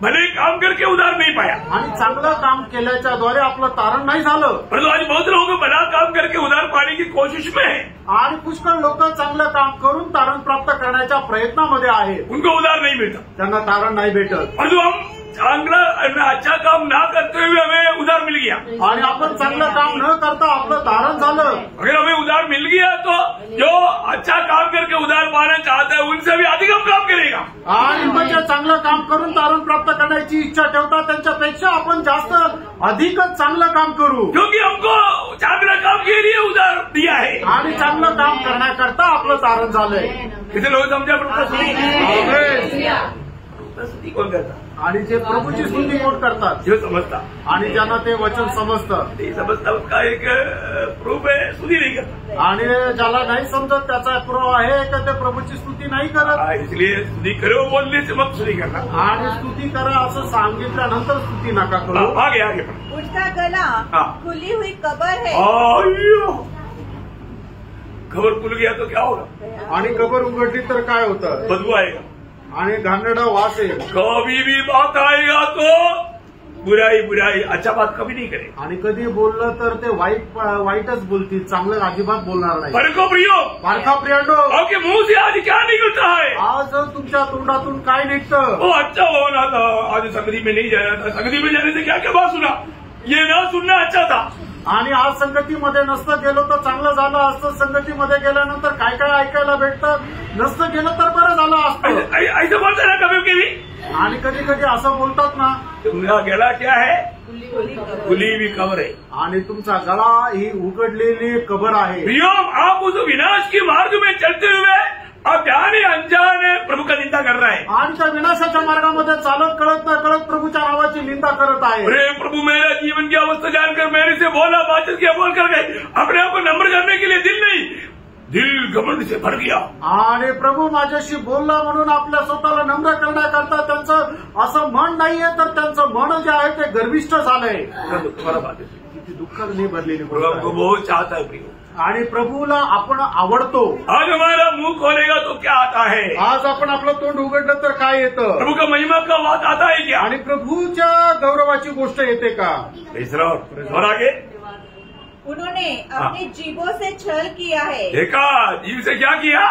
भले काम करके उधार नहीं पाया, आणि चांगलं काम केल्याच्या द्वारे आपलं तारण नाही झालं. परंतु आज बहुत लोग भला काम करके उधार पाने की कोशिश में है, आणि पुष्कळ लोक चांगलं काम करून तारण प्राप्त करण्याच्या प्रयत्नामध्ये आहेत, उनको उधार नहीं मिलता. त्यांना तारण नाही भेटत. परंतु हम चांगला अच्छा काम ना करते हुए हमें उधार मिल गया, आणि आपण चांगलं काम न करता आपलं तारण झालं. अगर हमें उधार मिल गया तो जो अच्छा काम करके उधार पाना चाहता है उनसे भी अधिक हम काम करेगा. आणि म्हणजे चांगलं काम करून तारण प्राप्त करण्याची इच्छा ठेवतात त्यांच्यापेक्षा आपण जास्त अधिकच चांगलं काम करू, क्योंकि हमको चांगला काम के लिए उधार दिया है, आणि चांगलं काम करण्याकरता आपलं तारण झालंय. किती लोक समजा स्तुती कोण करता? आणि जे प्रभूची स्तुती कोण करतात? जो समजता, आणि ज्यांना ते वचन समजतं, ते समजता उसका एक प्रूफ है, स्तुती नहीं करता. आणि ज्याला नाही समजत त्याचा पुरावा आहे की ते प्रभूची स्तुती नाही करत. इसलिए स्तुती करो बोलने से मत स्तुती करना, आणि स्तुती करा असं सांगितल्यानंतर स्तुती नका करू. आगे आगे उसका गला खुली हुई कब्र है. खबर खुल गया तो क्या होगा? आणि कबर उघडली तर काय होतं? बदबू आएगा, आणि घाणेरडा वास येईल. कभी भी बात आएगा तो बुराई, अच्छा बात कभी नहीं करे. आणि कधी बोललं तर ते वाईटच बोलतील, चांगलं अजिबात बोलणार नाही. परको प्रियो, पारखा प्रियांडो, आपके मुंह से आज क्या निकलता है? आज तुमच्या तोंडातून काय निघतं? वो अच्छा होना था, आज संगति में नहीं जाना था, संगति में जाने से क्या क्या बात सुना? ये ना सुनना अच्छा था। आणि आज संगतीमध्ये नसतं गेलो तर चांगलं झालं असतं, संगतीमध्ये गेल्यानंतर काय काय ऐकायला भेटतं, नसतं गेलं तर बरं झालं असतं ऐसा बोलता ना कभी कभी। आणि कधी कधी असं बोलतात ना, तुमचा गला क्या है? खुली हुई कब्र है। आणि तुमचा गळा ही उघडलेली कबर आहे। प्रियो, आप उस विनाश के मार्ग में चलते हुए आप जाने अनजाने प्रभु का निंदा कर रहे हैं। आणि त्या विनाशाच्या मार्गामध्ये चालत कळत न कळत प्रभूच्या नावाची निंदा करत आहे। अरे प्रभु, मेरा जीवन की अवस्था जानकर मेरे से बोला, बातचीत किया, बोल कर गए, अपने आप को नम्र करने के लिए दिल नहीं, दिल घमंड से भर गया। आणि प्रभू माझ्याशी बोलला म्हणून आपल्या स्वतःला नम्र करण्याकरता त्यांचं असं मन नाहीये, तर त्यांचं मन जे आहे ते गर्विष्ठ झालंय। किती दुःखाने भरलेली गोष्ट आहे। प्रभु बहुत चाहता है प्रियो, आणि प्रभूला आपण आवडतो। आज हमारा मुंह खोलेगा तो क्या आता है? आज आपण आपलं तोंड उघडलं तर काय येतं? प्रभु का महिमा का बात आता है क्या? आणि प्रभूच्या गौरवाची गोष्ट येते का? और आगे उन्होंने अपनी जीभों से छल किया है। देखा, जीव से क्या किया?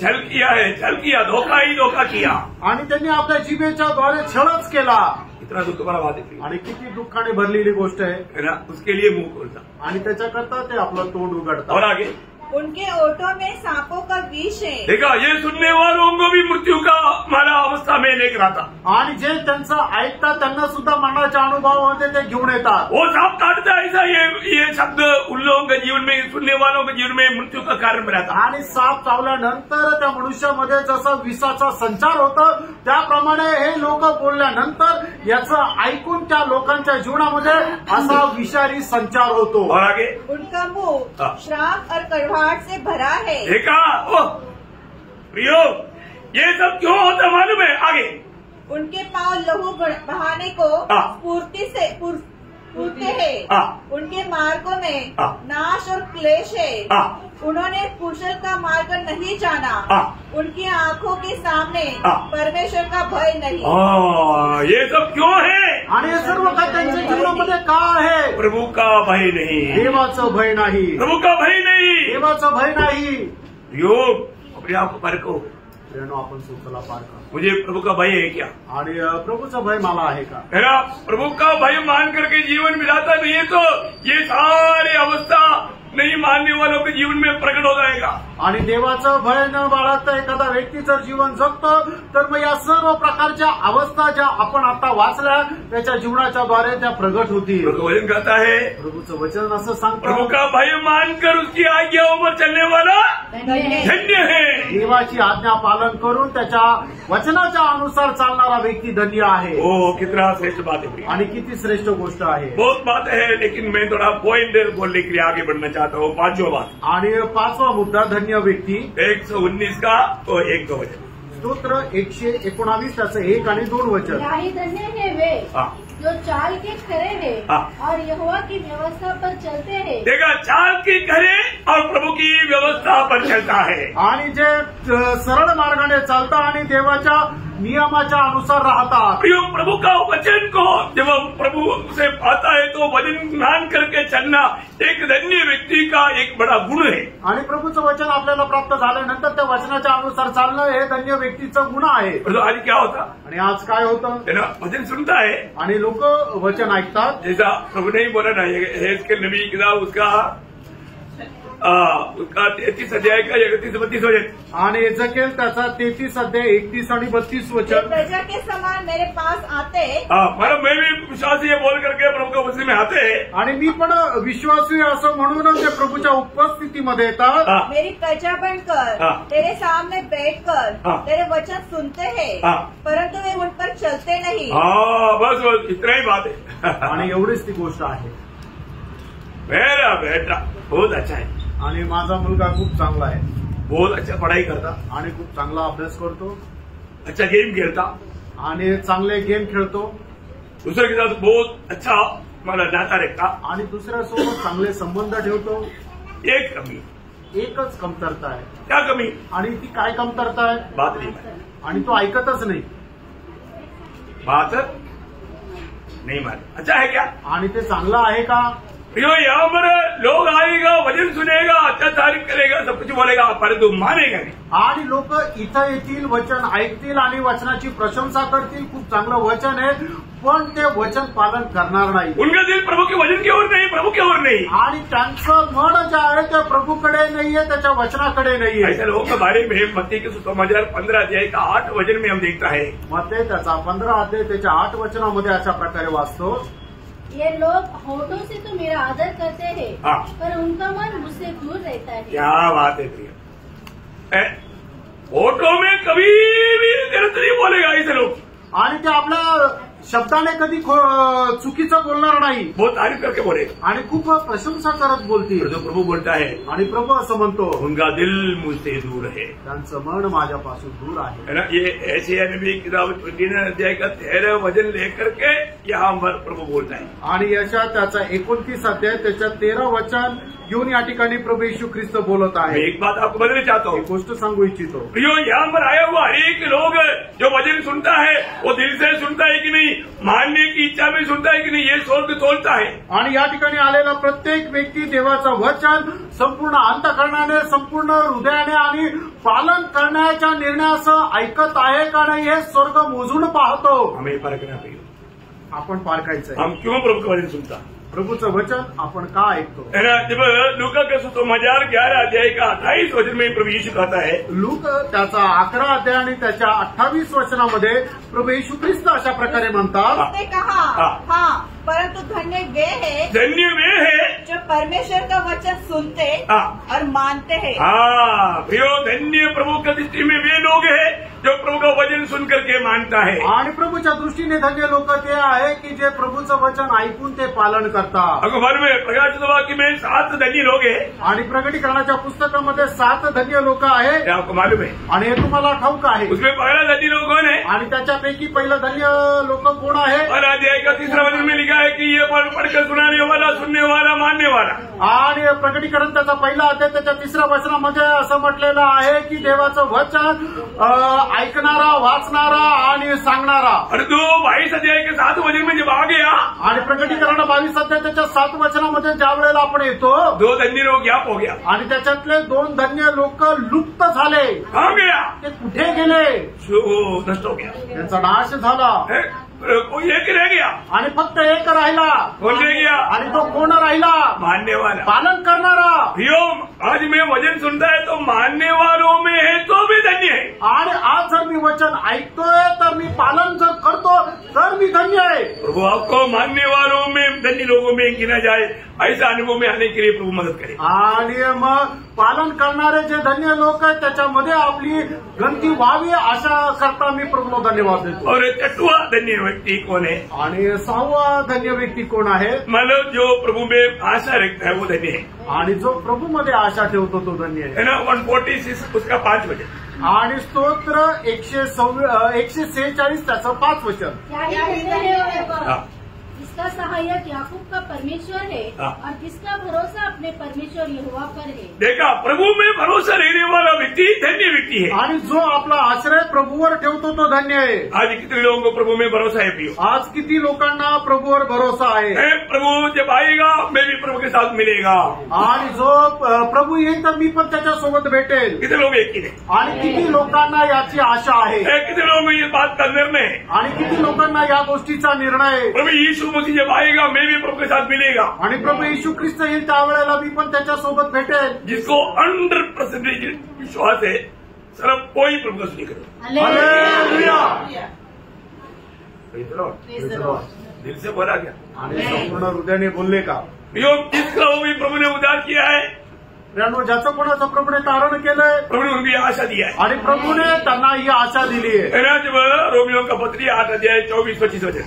छल किया है, छल किया, धोखा ही धोखा किया। आणि त्यांनी आपल्या जिभेच्या द्वारे छळच केला। इतना दुख बड़ा बात है आणि किती दुःखाने भरलेली गोष्ट आहे ना, उसके लिए मुंह खोलता। आणि त्याच्याकरता ते आपलं तोंड उघडतात। और आगे उनके ओठों में सांपों का विष है। देखा, ये सुनने वालों को भी मृत्यू का मारा अवस्था में लेकर आता। आणि जे त्यांचं ऐकतात त्यांना सुद्धा मरणाच्या अनुभवामध्ये ते घेऊन येतात। वो सांप काटता है, ऐसा ये शब्द उन लोगों के जीवन में, सुनने वालों के जीवन में मृत्यू का कारण बनाता। आणि साप चावल्यानंतर त्या मनुष्यामध्ये जसं विषाचा संचार होतो, त्याप्रमाणे हे लोक बोलल्यानंतर याचं ऐकून त्या लोकांच्या जीवनामध्ये असा विषारी संचार होतो। और आगे उनका मुंह श्राप और कड़वाहट से भरा है। देखा, प्रियो, ये सब क्यों होता मालूम है? आगे उनके पांव लहू बहाने को स्फूर्ति से पूरते हैं। उनके मार्गों में नाश और क्लेश है। उन्होंने कुशल का मार्ग नहीं जाना। उनकी आंखों के सामने परमेश्वर का भय नहीं। ये सब क्यों है? आणि हे सर्व काय त्यांच्या जीवनामध्ये का आहे? प्रभु का भय नहीं, देवाचं भय नाही, प्रभु का भय नहीं, देवाचं भय नाही। योग अपने आप को परखो, आपण स्वतःला पार करा। मुझे प्रभु का भय है क्या? आणि प्रभूचा भय मला आहे का? मेरा प्रभु का भय मान करके जीवन बिताता नहीं है तो ये सारी अवस्था नहीं मानने वालों के जीवन में प्रकट हो जाएगा। आणि देवाचं भय न बाळगता एखादा व्यक्ती जर जीवन जगतो तर मग या सर्व प्रकारच्या अवस्था ज्या आपण आता वाचल्या त्याच्या जीवनाच्या द्वारे त्या प्रगट होतील। वचन कहता है, प्रभूचं वचन असं सांगतं, प्रभु का भय मानकर उसकी आज्ञाओं पर चलने वाला धन्य है। देवाची आज्ञा पालन करून त्याच्या वचनाच्या अनुसार चालणारा व्यक्ती धन्य आहे। ओ कितना श्रेष्ठ बात है, आणि किती श्रेष्ठ गोष्ट आहे। बहुत बात है, लेकिन मैं थोड़ा पॉइंट बोलने के लिए आगे बढ़ना चाहता हूँ। पांचवा बात आणि पाचवा मुद्दा, धन्य व्यक्ती 119 का तो 1-2 वचन। स्तोत्र 119 त्याचं 1 आणि 2 वचन। यही धन्य है वे जो चाल के खरे हैं और यहोवा की व्यवस्था पर चलते हैं। देखा, चाल की खरे और प्रभु की व्यवस्था पर चलता है। आणि जे सरळ मार्गाने चालता आणि देवाच्या नियमाच्या अनुसार राहतात। प्रियो, प्रभु का वचन को जब हम प्रभु से पाता है तो वचन मान करके चलना एक धन्य व्यक्ति का एक बड़ा गुण है। आणि प्रभूचं वचन आपल्याला प्राप्त झाल्यानंतर त्या वचनाच्या अनुसार चालणं हे धन्य व्यक्तीचं गुण आहे। तो आज क्या होता? आणि आज काय होतं? वचन सुनता है आणि लोक वचन ऐकतात। जैसा प्रभु ने ही बोला ना, हेजकेल नबी किताब उसका 33 अध्याय का 31-32 वचन। आणि एजकेल त्याचा 33 अध्याय 31 आणि 32 वचन। प्रजा के समान मेरे पास आते। मतलब मैं भी विश्वासी ये बोल करके प्रभु के वचन में आते हैं। आणि मी पण विश्वासी असं म्हणून ते प्रभूच्या उपस्थितीमध्ये येतात। मेरी प्रजा बनकर तेरे सामने बैठकर तेरे वचन सुनते हैं, परंतु वे उन पर चलते नहीं। बस इतना ही बात है। आणि एवढीच ती गोष्ट आहे। मेरा बेटा बहुत अच्छा है आणि माझा मुलगा खूप चांगला आहे, बहुत अच्छा पढ़ाई करता आणि खूप चांगला अभ्यास करतो, अच्छा गेम खेलता आणि चांगले गेम खेळतो, दूसरे के साथ बहुत अच्छा मला नाता रखता आणि दुसऱ्यासोबत चांगले संबंध ठेवतो। एक कमी, एकच कमतरता आहे। क्या कमी? आणि ती काय कमतरता आहे? बात नहीं माने, आणि तो ऐकतच नाही, बात नहीं माने। अच्छा है क्या? आणि ते चांगलं आहे का? यहाँ पर लोग आएगा, वचन सुनेगा, अच्छा तारीफ करेगा, सब कुछ बोलेगा, परंतु मानेगा नहीं. आणि लोक इथं येतील, वचन ऐकतील आणि वचनाची प्रशंसा करतील. खूप चांगलं वचन आहे, पण ते वचन पालन करणार नाही. उनका दिल प्रभु के वचन की ओर नहीं, प्रभु की ओर नहीं. आणि त्यांचं मन जे आहे ते प्रभूकडे नाहीये, त्याच्या वचनाकडे नाहीये. ऐसे लोगों के बारे में मत्ती के सुसमाचार 15 अध्याय का 8 वचन में हम देखता है. मग ते त्याचा 15 अध्याय त्याच्या 8 वचनामध्ये अशा प्रकारे वाचतो. ये लोग होठों से तो मेरा आदर करते हैं, हाँ. पर उनका मन मुझसे दूर रहता है. क्या बात है प्रिय. फोटो में कभी भी गलत नहीं बोलेगा ऐसे लोग. आणि ते आपल्या शब्दाने कधी चुकीचं बोलणार नाही. बहुत तारीफ करके बोलेगा आणि खूप प्रशंसा करत बोलतील. जो प्रभु बोलता है, आणि प्रभू असं म्हणतो, उनका दिल मुझसे दूर है. त्यांचं मन माझ्यापासून दूर आहे. है ना. ये ऐसे नबी किताब 29 अध्याय का 13 वचन लेकर के यहाँ पर प्रभु बोलता है. आणि याच्या त्याचा 29 अध्याय त्याच्या 13 वचन घेऊन या ठिकाणी प्रभू येशू ख्रिस्त बोलत मैं आहे. एक बात आपको बताना चाहता हूँ. एक गोष्ट सांगू इच्छितो. प्रियो, यहाँ पर आया हुआ हर एक लोग जो वचन सुनता है वो दिल से सुनता है कि नहीं, मानने की इच्छा में सुनता है कि नहीं, ये स्वर्ग तोलता है. आणि या ठिकाणी आलेला प्रत्येक व्यक्ती देवाचं वचन संपूर्ण अंतःकरणाने, संपूर्ण हृदयाने आणि पालन करण्याच्या निर्णयासह ऐकत आहे का नाही हे स्वर्ग मोजून पाहतो. हमें परखना प्रियो. आपण पारखायचंय. हम क्यों प्रभु का वचन सुनता. प्रभूचं वचन आपण का ऐकतो. है ना. जब लूका का सुसमाचार 11 अध्याय का 28 वचन में प्रभु यीशु कहता है, लूक त्याचा 11 अध्याय आणि त्याच्या 28 वचनामध्ये प्रभू येशू ख्रिस्त अशा प्रकारे म्हणतात, उसने कहा, हाँ, परंतु धन्य वे है, धन्य वे है जो परमेश्वर का वचन सुनते और मानते हैं. हाँ प्रियो, धन्य प्रभु की दृष्टि में वे लोग हैं जो प्रभु का वचन सुन करके मानता है. आणि प्रभूच्या दृष्टीने धन्य लोक ते आहे की जे प्रभूचं वचन ऐकून ते पालन करतात. अखबार में प्रकाशित वाक्य में 7 धन्य लोग हैं. आणि प्रकटीकरणाच्या पुस्तकामध्ये 7 धन्य लोक आहे. क्या आपको मालूम है. आणि हे तुम्हाला ठाऊक आहे. उसमें पहला धन्य लोग कौन है. आणि त्याच्यापैकी पहिलं धन्य लोक कोण आहे. पहला अध्याय का 3रा वचन में लिखा है कि ये पढ़कर सुनाने वाला, सुनने वाला, मानने वाला. आणि प्रकटीकरण त्याचा पहिला अध्याय त्याच्या 3ऱ्या वचनामध्ये असं म्हटलेलं आहे की देवाचं वचन ऐकणारा, वाचणारा आणि सांगणारा. और 22 अध्याय के 7 वचन में जब आ गया, आणि प्रकटीकरण 22 अध्याय त्याच्या 7 वचनामध्ये ज्या वेळेला आपण येतो, 2 धन्य लोग गॅप हो गया. आणि त्याच्यातले 2 धन्य लोक लुप्त झाले. कहाँ गया. ते कुठे गेले. नष्ट हो गया. त्यांचा नाश झाला. कोई एक रह गया. आणि फक्त एक राहिला. कौन रह गया. आणि तो कोण राहिला. मानने वाला, पालन करणारा. प्रियो, आज मैं वचन सुनता है तो मानने वालों में है तो भी धन्य है. आणि आज जर मी वचन ऐकतोय तर मी पालन जर करतो तर मी धन्य आहे. प्रभु आपको मानने वालों में, धन्य लोगों में गिना जाए, ऐसा अनुभव में आने के लिए प्रभु मदद करे. आणि मग पालन करणारे जे धन्य लोक आहेत त्याच्यामध्ये आपली गणती व्हावी अशा करता मी प्रभूला धन्यवाद देतो. और 6वां धन्य व्यक्ति कौन है. आणि 6वा धन्य व्यक्ती कोण आहे. मतलब जो प्रभु में आशा रखता है वो धन्य है. आणि जो प्रभूमध्ये आशा ठेवतो तो धन्य आहे. है ना. 146 उसका 5 वचन. आणि स्तोत्र 146 त्याचं 5 वचन. जिसका सहायक याकूब का परमेश्वर है और जिसका भरोसा अपने परमेश्वर यहोवा पर है. देखा, प्रभु में भरोसा रहने वाला व्यक्ति धन्य व्यक्ति है. आणि जो आपला आश्रय प्रभूवर ठेवतो तो धन्य आहे. आज कितने लोगों को प्रभु में भरोसा है प्रियो. आज किती लोकांना प्रभूवर भरोसा आहे. प्रभु जब आएगा मैं भी प्रभु के साथ मिलेगा. आणि जो प्रभू येईल तर मी पण त्याच्यासोबत भेटेल. कितने लोग एक ही है. आणि किती लोकांना याची आशा आहे. कितने लोगों में ये बात का निर्णय है. आणि किती लोकांना या गोष्टीचा निर्णय आहे. प्रभु यीशु मसीह जब आएगा मैं भी प्रभु के साथ मिलेगा. आणि प्रभू येशू ख्रिस्त येईल त्यावेळेला मी पण त्याच्यासोबत भेटेल. जिसको 100% विश्वास है, सिर्फ कोई प्रभु का सुनी करो. हालेलुया. दिल से बोला क्या. आणि संपूर्ण हृदयाने बोलले का. जिसका वो भी प्रभु ने उद्धार किया है, ज्याचं कोणाचं प्रभूने तारण केलंय, प्रभु ने उनकी आशा दिया है. आणि प्रभूने त्यांना ही आशा दिली आहे. जब रोमियो का पत्री 8 अध्याय 24-25 वचन.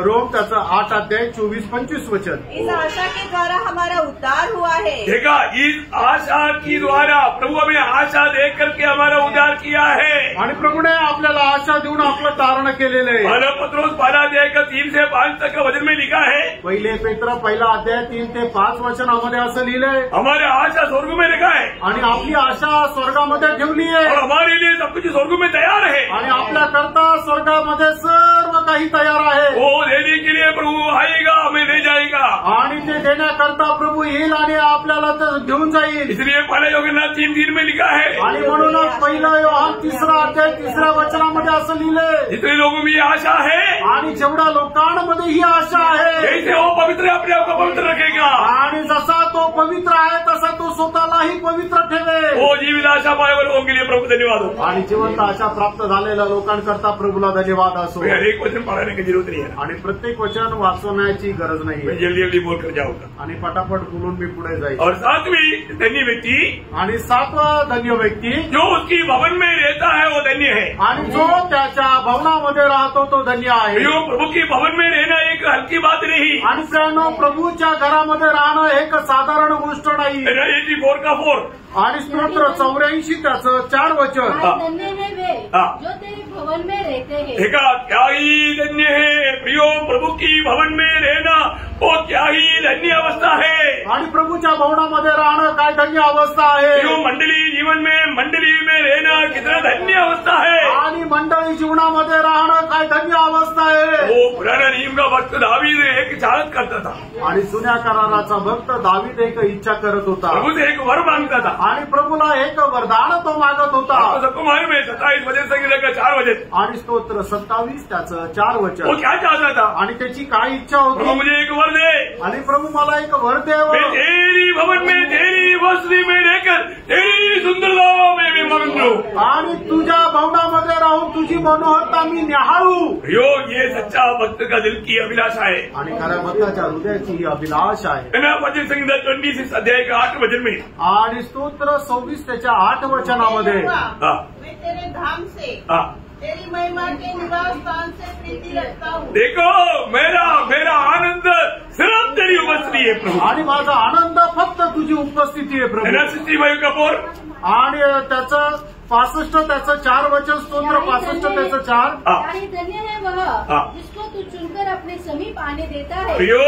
रोम त्याचं 8 अध्याय 24-25 वचन. इस आशा के द्वारा हमारा उद्धार हुआ है. देखा, इस आशा की द्वारा प्रभु हमें आशा दे करके हमारा उद्धार किया है. आणि प्रभूने आपल्याला आशा देऊन आपलं तारण केलेलं आहे. पहला पत्रोस 12 अध्याय का 3 से 5 तक का वचन में लिखा है. पहिले पेत्र 1 अध्याय 3 ते 5 वचनामध्ये असं लिहिलंय. हमारे आशा स्वर्ग में लिखा है. आणि आपली आशा स्वर्गामध्ये ठेवली आहे. और हमारे लिए सब कुछ स्वर्ग में तैयार है. आणि आपल्या करता स्वर्गामध्ये सर्व काही तयार आहे. वो देने के लिए प्रभु आएगा, हमें ले जाएगा. आणि ते देण्याकरता प्रभू येईल आणि आपल्याला तर घेऊन जाईल. इसलिए पहला यूहन्ना 3:3 में लिखा है. आणि म्हणूनच पहिला योहान 3 अध्याय 3 वचनामध्ये असं लिहिलंय. जितने लोगों में ये आशा है, आणि जेवढ्या लोकांमध्ये ही आशा आहे, जैसे वो पवित्र अपने आप को पवित्र रखेगा, आणि जसा तो पवित्र आहे तसा तो स्वतःलाही पवित्र ठेवे. वो जीवित आशा पाए हुए लोगों के लिए प्रभु धन्यवाद हो. आणि जिवंत आशा प्राप्त झालेल्या लोकांकरता प्रभूला धन्यवाद असो. हर एक वचन पढ़ाने की जरूरत नहीं है. आणि प्रत्येक वचन वाचवण्याची गरज मैं नाही. जल्दी जल्दी बोलकर जाऊंगा. आणि पटापट बोलून मी पुढे जाईल. और सातवीं धन्य व्यक्ति, आणि 7वा धन्य व्यक्ती, जो उसकी भवन में रहता है वो धन्य है. आणि जो त्याच्या भवनामध्ये राहतो तो धन्य आहे. यो प्रभु की भवन में रहना एक हल्की बात नहीं. आणि प्रियानो, प्रभूच्या घरामध्ये राहणं एक साधारण गोष्ट नाही. 84:4. आणि स्तोत्र 84 त्याचं 4 वचन. धन्य है वे हाँ। जो तेरे भवन में रहते हैं. देखा क्या ही धन्य है प्रियो, प्रभु की भवन में रहना वो क्या ही धन्य अवस्था है. आणि प्रभूच्या भवनामध्ये राहणं काय धन्य अवस्था आहे. प्रियो, मंडली जीवन में रहना कितना धन्य अवस्था है. आणि मंडळी जीवनामध्ये राहणं काय धन्य अवस्था आहे. वो पुराना नियम का भक्त दावीद एक चाहत करता था. आणि जुन्या कराराचा भक्त दावीद एक इच्छा करत होता. प्रभु से एक वर मांगता था. आणि प्रभूला एक वरदान तो मागत होता. आपको सबको मालूम है 27 वचन संगीत का 4 वचन. आणि स्तोत्र 27 त्याचं 4 वो वचन. क्या चाहता था. आणि त्याची काय इच्छा प्रभु होती. मुझे एक वर दे. आणि प्रभू मला एक वर देव. मैं तेरी भवन में तेरी वस्ती में रहकर तेरी सुंदरता में भी मग्न हूं. आणि तुझ्या भवनामध्ये राहून तुझी मनोहरता मी निहाळू. यो ये सच्चा भक्त का दिल की अभिलाषा है. आणि खऱ्या भक्ताच्या हृदयाची ही अभिलाष आहे. मैं वचन संहिता 26 अध्याय का 8 वचन में. आणि स्तोत्र 26 त्याच्या 8 वचनामध्ये. हाँ. मैं तेरे धाम से हाँ. तेरी महिमा के निवास स्थान से प्रीति रखता हूँ. देखो मेरा आनंद सिर्फ तेरी उपस्थिति है प्रभु. आणि माझा आनंद फक्त तुझी उपस्थिती आहे प्रभू. 65 कपूर. आणि त्याचं 65 त्याचं 4 वचन. स्तोत्र 65 त्याचं 4. यानी धन्य है वह जिसको तू चुनकर अपने समीप आने देता है. प्रियो,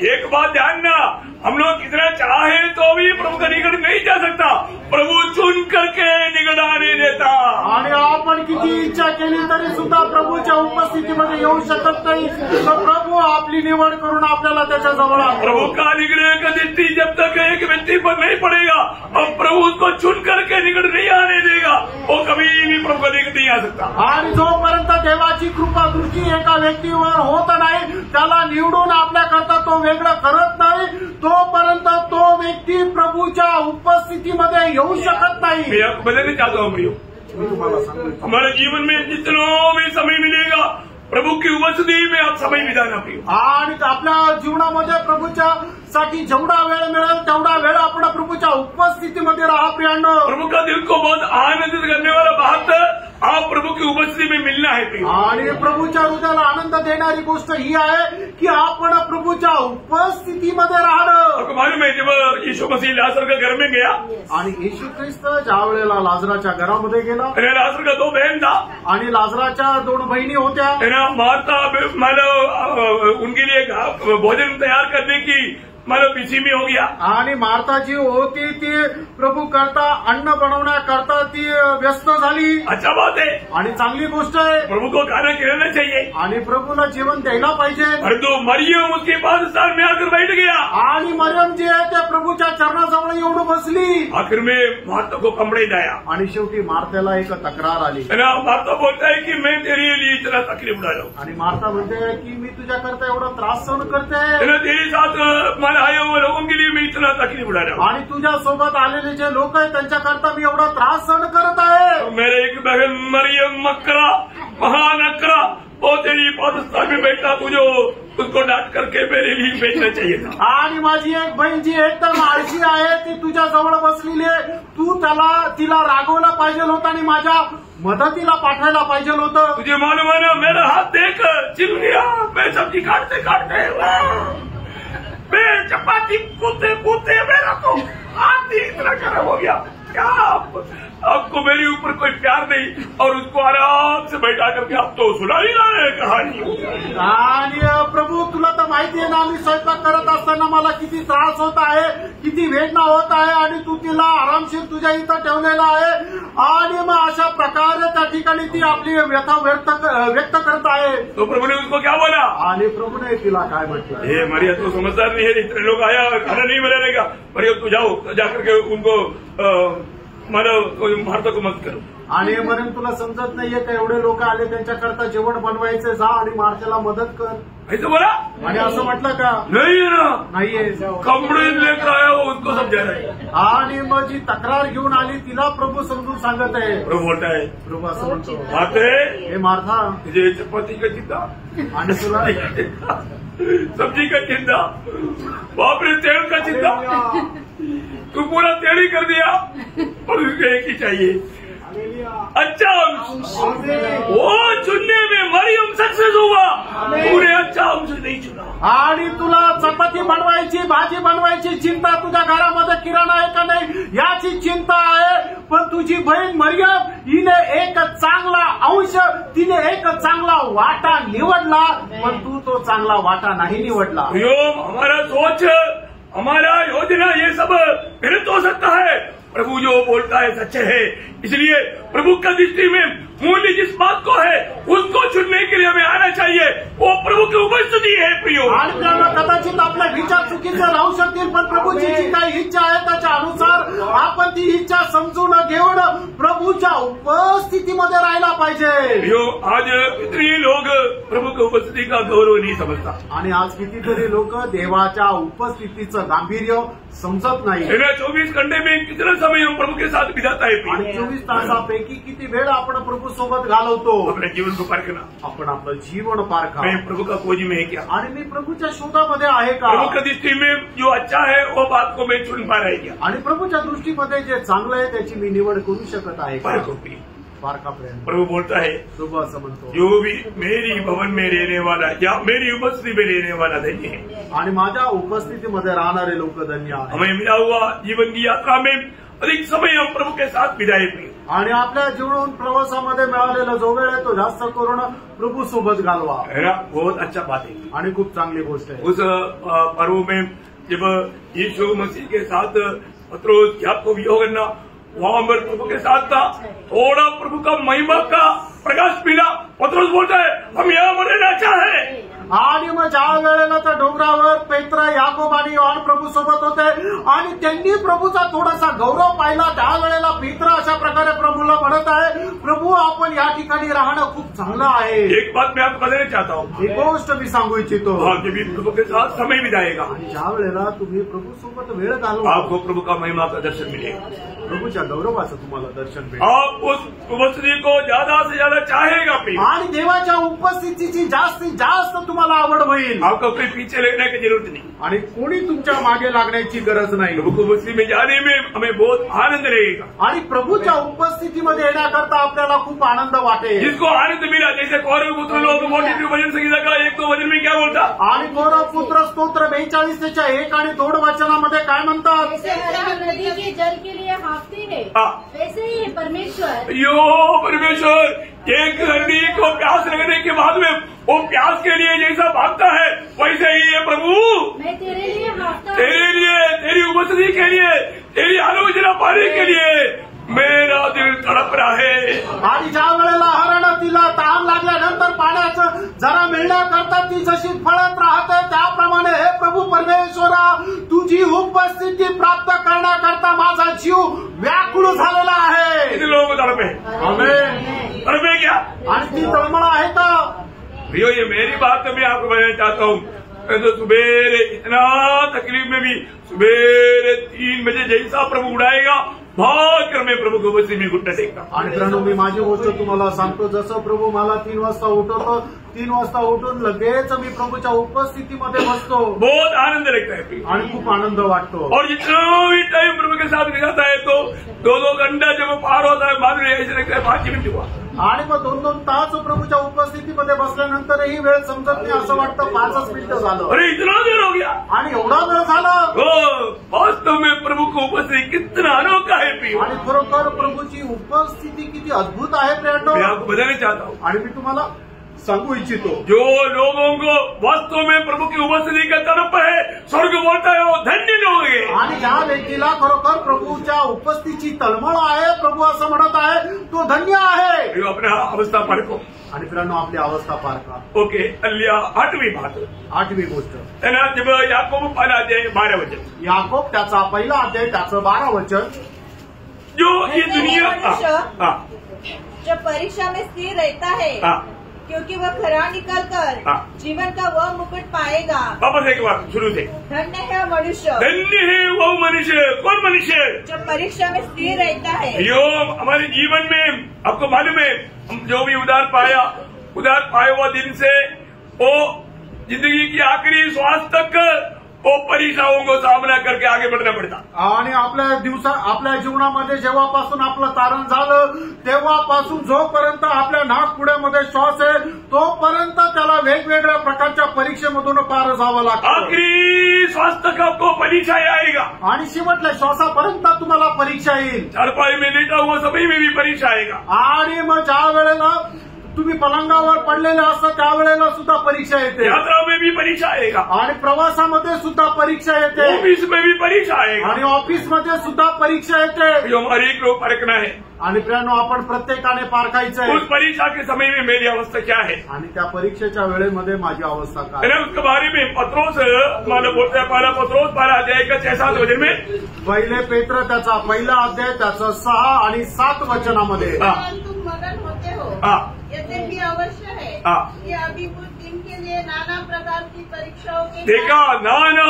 एक बात ध्यान ना, हम लोग कितना चाहे तो भी प्रभु का निकट नहीं जा सकता. प्रभू चुन करके निकट आने देता. आणि आपण किती इच्छा केली तरी सुद्धा प्रभूच्या उपस्थितीमध्ये येऊ शकत नाही. तर प्रभू आपली निवड करून आपल्याला त्याच्या जवळ आणतो. प्रभु का निग्रह का दृष्टि जब तक एक व्यक्ति पर नहीं पड़ेगा और प्रभु उसको चुन करके निकट नहीं आने देगा, वो कभी भी प्रभु का निकट नहीं आ सकता. आणि जोपर्यंत देवाची कृपा दृष्टी एका व्यक्तीवर होत नाही, त्याला निवडून आपल्याकरता तो वेगळं करत नाही, तोपर्यंत तो व्यक्ती प्रभूच्या उपस्थितीमध्ये येऊ शकत नाही. मैं आपको बताना चाहता हूँ प्रियो, मी तुम्हाला सांगतो, हमारे जीवन में जितना भी समय मिलेगा प्रभु की उपस्थिति में आप समय बिताना प्रियो. आणि आपल्या जीवनामध्ये प्रभूच्या साठी जेवढा वेळ मिळेल तेवढा वेळ आपण प्रभूच्या उपस्थितीमध्ये राहा प्रियांनो. प्रभु का दिल को बहुत आनंदित करने वाला बात आप प्रभु की उपस्थिति में मिलना है प्रियो. आणि प्रभूच्या हृदयाला आनंद देणारी गोष्ट ही आहे की आपण प्रभूच्या उपस्थितीमध्ये राहणं. आपको मालूम है जब यीशु मसीह लाजर के घर में गया, आणि येशू ख्रिस्त ज्या वेळेला लाजराच्या घरामध्ये गेला, लाजर का 2 बहन था. आणि लाजराच्या 2 बहिणी होत्या. मारता मतलब उनके लिए भोजन तैयार करने की मतलब बिजी में हो गया. आणि मार्था जी होती ती प्रभू करता अन्न बनवण्याकरता ती व्यस्त झाली. अच्छा बात है. आणि चांगली गोष्ट आहे. प्रभु को खाना खिलाना चाहिए. आणि प्रभूला जेवण द्यायला पाहिजे. परंतु मरियम उसके बाद स्थान में आकर बैठ गया. आणि मरियम जी आहे त्या प्रभूच्या चरणाजवळ येऊन बसली. आखिर में मार्था को कंप्लेंट आया. आणि शेवटी मार्थेला एक तक्रार आली. मार्था बोलता है कि मैं तेरे लिए इतना तकलीफ उठा रहा हूँ. आणि मार्था म्हणते की मी तुझ्याकरता एवढा त्रास सहन करते. तेरे साथ आए हुए लोगों के लिए मैं इतना तकलीफ उठा रहा हूँ. आणि तुझ्या सोबत आलेले जे लोक आहेत त्यांच्याकरता मी एवढा त्रास सहन करत आहे. मेरे एक बहन मरियम मकरा महान अकरा वो तेरी पाकिस्तान में बैठा, तुझे उसको डांट करके मेरे लिए भेजना चाहिए था. आणि माझी एक बहीण जी एकदम आळशी आहे ती तुझ्या जवळ बसलेली आहे, तू तिला रागवलं पाहिजे होतं आणि माझ्या मदतीला पाठवायला पाहिजे होतं. तुझे मालूम है ना, मेरा हाथ देख चिम गया. मैं सब्जी काटते काटते मैं चपाती कूदते मेरा तो हाथ ही इतना खराब हो गया. क्या आपको मेरे ऊपर कोई प्यार नहीं और उसको आराम से बैठा करके आप तो सुना ही रहा है कहानी. आणि प्रभू तुला तर माहिती आहे ना, मी स्वयंपाक करत असताना मला किती त्रास होत आहे, किती वेदना होत आहे, आणि तू तिला आरामशीर तुझ्या इथं ठेवलेला आहे. आणि मग अशा प्रकारे त्या ठिकाणी ती आपली व्यथा व्यक्त करत आहे। तो प्रभु ने उसको क्या बोला? आणि प्रभुने तिला काय म्हटलं? हे मरियम तो समझदार नहीं है, इतने लोग आया खाना नहीं मिला रहेगा, मरियम तू जाओ जाकर के उनको मार्था को मत करो। आणि म्हणून तुला समजत नाहीये का एवढे लोक आले त्यांच्याकरता जेवण बनवायचे, जा आणि मार्थेला मदत कर ऐसा बोला? आणि असं म्हटलं का? नहीं है ना, नाहीये। कंबड़ी लेकर आया वो उसको समझा रहा है। आणि मग जी तक्रार घेऊन आली तिला प्रभू समजून सांगत आहे। प्रभु बोलता है प्रभू असं म्हणतो, माते हे मार्था, तुझे चपाती का चिंता आणि तुला सब्जी का चिंता, बाप रे तेल का चिंता, तू पूरा तेल ही कर दिया और उसको एक ही चाहिए अच्छा अंश। वो चुनने में मरियम सक्सेस हुआ, पूरे अच्छा अंश नहीं चुना। आणि तुला चपाती बनवायची, भाजी बनवायची चिंता, तुझ्या घरामध्ये किराणा आहे का नाही याची चिंता आहे, पण तुझी बहीण मरियम हिने एक चांगला अंश, तिने एक चांगला वाटा निवडला, पण तू तो चांगला वाटा नहीं निवडला। हमारा सोच, हमारा योजना ये सब गलत हो सकता है, प्रभु जो बोलता है सच्चे है, इसलिए प्रभु का दृष्टि में मूल्य जिस बात को है उसको चुनने के लिए हमें आना चाहिए, वो प्रभु की उपस्थिति है प्रियो। आणि कदाचित आपले विचार चुकीचे राहू शकतील, पण प्रभूची जी काही इच्छा आहे त्याच्या अनुसार आपण ती इच्छा समजून घेऊन प्रभूच्या उपस्थितीमध्ये राहायला पाहिजे। प्रियो, आज कितने लोग प्रभु की उपस्थिति का गौरव नहीं समझता, आणि आज कितीतरी लोक देवाच्या उपस्थितीचं गांभीर्य समजत नाही। 24 घंटे में कितना समय हम प्रभु के साथ बिताता है प्रियो? आणि 24 तासापैकी किती वेळ आपण प्रभू सोबत घालवतो? अपने जीवन को पारखना, आपण आपलं जीवन पारखा। मैं प्रभु का खोज में है क्या? आणि मी प्रभूच्या शोधामध्ये आहे का? प्रभु की दृष्टि में जो अच्छा है वो बात को मैं चुन पा रहा है क्या? आणि प्रभूच्या दृष्टीमध्ये जे चांगलं आहे त्याची मी निवड करू शकत आहे का? पारखो प्रिय। पारखा प्रेम। प्रभु बोलता है, प्रभू असं म्हणतो, जो भी मेरी भवन में रहने वाला या मेरी उपस्थिति में रहने वाला धन्य है। आणि माझ्या उपस्थितीमध्ये राहणारे लोक धन्य आहेत। हमें मिला हुआ जीवन की यात्रा में अधिक समय हम प्रभु के साथ बिताए प्रिय। आणि आपल्या जीवन प्रवासामध्ये मिळालेला जो वेळ आहे तो जास्त करून प्रभु सोबत घालवा, है ना, बहुत अच्छा बात है। आणि खूप चांगली गोष्ट आहे। उस पर्व में जब यीशु मसीह के साथ पत्रोस याकूब यूहन्ना वहां पर प्रभु के साथ था, थोड़ा प्रभु का महिमा का प्रकाश मिला, पत्रोस बोलता है हम यहाँ मरना चाहे। आणि मग ज्या वेळेला त्या डोंगरावर पेत्र, याकोब आणि योहान प्रभू सोबत होते आणि त्यांनी प्रभूचा थोडासा गौरव पाहिला, त्यावेळेला पेत्र अशा प्रकारे प्रभूला म्हणत आहे, प्रभू आपण या ठिकाणी राहणं खूप चांगलं आहे। एक बात मैं आपको बताना चाहता हूँ, एक गोष्ट मी सांगू इच्छितो, जब भी प्रभु के साथ समय बिताएगा, आणि ज्या वेळेला तुम्ही प्रभू सोबत वेळ घालवा, आपको प्रभु का महिमा का दर्शन मिलेगा, प्रभूच्या गौरवाचं तुम्हाला दर्शन मिळेल। आप उस उपस्थिति को ज्यादा से ज्यादा चाहेगा प्रिय। आणि देवाच्या उपस्थितीची जास्तीत जास्त तुम्हाला आवड होईल। आपको कोई पीछे लगने की जरूरत नहीं, आणि कोणी तुमच्या मागे लागण्याची गरज नाही। प्रभु को उपस्थिति में जाने में हमें बहुत आनंद रहेगा, आणि प्रभूच्या उपस्थितीमध्ये येण्याकरता आपल्याला खूप आनंद वाटेल। जिसको आनंद मिला, जैसे कौरव पुत्र लोग मोटी भजन संगीता का 1-2 वचन में क्या बोलता, आणि कौरव पुत्र स्तोत्र 42:1 आणि 2 वचनामध्ये काय म्हणतात, नदी के जल के लिए हाँफती है, वैसे ही परमेश्वर, यो परमेश्वर एक हरणी को प्यास लगने के बाद में वो प्यास के लिए जैसा भागता है वैसे ही है प्रभु, मैं तेरे लिए हाँफता, तेरे लिए, तेरी उपस्थिति के लिए, तेरी आलोचना पाने के लिए मेरा दिल तड़प रहा है। आणि ज्या वेळेला हरण तिला तहान लागल्यानंतर पाण्याचं जरा मिळण्याकरता ती जशी फळत राहते, त्याप्रमाणे हे प्रभू परमेश्वरा तुझी उपस्थिती प्राप्त करण्याकरता माझा जीव व्याकुळ झालेला आहे। कितने लोगों को तड़प है? आमेन। तड़प है क्या? आणि ती तळमळ आहे का? प्रियो, ये मेरी बात मैं आपको बताना चाहता हूँ, मैं तो सुबेरे इतना तकलीफ में भी सुबेरे 3 बजे जैसा प्रभु उड़ाएगा भागकर मैं प्रभु को उपस्थिति में घुटना टेकता। आणि मित्रांनो, मी माझी गोष्ट तुम्हाला सांगतो, जसं प्रभू मला 3 वाजता उठवतो, 3 वाजता उठून लगेच मी प्रभूच्या उपस्थितीमध्ये बसतो, बहुत आनंद लगता है आणि खूप आनंद वाटतो। और जितना भी टाइम प्रभु के साथ बिताता है तो 2-2 घंटा जब पार होता है बाद में ऐसे लगता है 5 मिनट हुआ, आणि मग 2-2 तास प्रभूच्या उपस्थितीमध्ये बसल्यानंतरही वेळ समजत नाही, असं वाटतं 5 मिनिटं झालं, अरे इतना देर हो गया, आणि एवढा वेळ झाला। वास्तव में प्रभु को उपस्थिति कितना अनोखा है प्रियो, आणि खरोखर प्रभूची उपस्थिती किती अद्भुत आहे प्रियांनो। मैं आपको बताना चाहता हूँ, आणि मी तुम्हाला सांगू इच्छितो, जो लोगों को वास्तव में प्रभु की उपस्थिति के तरफ है, स्वर्ग बोलता है वो धन्य लोग है। आणि ज्या व्यक्तीला खरोखर प्रभूच्या उपस्थितीची तळमळ आहे, प्रभू असं म्हणत आहे, तो धन्य आहे। जो अपना अवस्था पारखो आणि मित्रांनो, आपली अवस्था पारखा। ओके, अल्लिया 8वी बात, 8वी गोष्ट त्यांना जब याकोब पहिला अध्याय 12 वचन, याकोब त्याचा पहिला अध्याय त्याचं 12 वचन, जो ये दुनिया जो परीक्षा में स्थिर रहता है, क्योंकि वह खरा निकलकर जीवन का वह मुकुट पाएगा। वापस एक बार शुरू से, धन्य है मनुष्य, धन्य है वो मनुष्य। कौन मनुष्य? जो परीक्षा में स्थिर रहता है। यो हमारे जीवन में आपको मालूम है, हम जो भी उधार पाया हुआ दिन से वो जिंदगी की आखिरी श्वास तक वो परीक्षाओं को सामना करके आगे बढ़ना पड़ता। आणि आपल्या जीवनामध्ये जेव्हापासून आपलं तारण झालं तेव्हापासून जोपर्यंत आपल्या नाकपुड्यामध्ये श्वास आहे तोपर्यंत त्याला वेगवेगळ्या प्रकारच्या परीक्षेमधून पार जावं लागतं। आखिरी श्वास तक आपको परीक्षा आएगा आणि शेवटल्या श्वासापर्यंत तुम्हाला परीक्षा येईल। चारपाई में लेटा हुआ सभी में भी परीक्षा आएगा। आणि मग ज्या वेळेला तुम्ही पलंगावर पडलेले असता त्यावेळेला सुद्धा परीक्षा येते। यात्रा में भी परीक्षा आएगा आणि प्रवासामध्ये सुद्धा परीक्षा येते। ऑफिस में भी परीक्षा आएगा आणि ऑफिसमध्ये सुद्धा परीक्षा येते। जो हमारी एक लोग परखना है आणि प्रियानो, आपण प्रत्येकाने पारखायचं आहे उस परीक्षा के समय में मेरी अवस्था क्या है आणि त्या परीक्षेच्या वेळेमध्ये माझी अवस्था काय। उसके बारे में पत्रोस मानो बोलता है, पहला पत्रोस 12 अध्याय का 6-7 वचन में, पहिले पेत्र त्याचा पहिला अध्याय त्याचं 6 आणि 7 वचनामध्ये, तुम मगन होते हो, यद्यपि अवश्य है कि अभी कुछ दिन के लिए नाना प्रकार की परीक्षाओं के देखा, नाना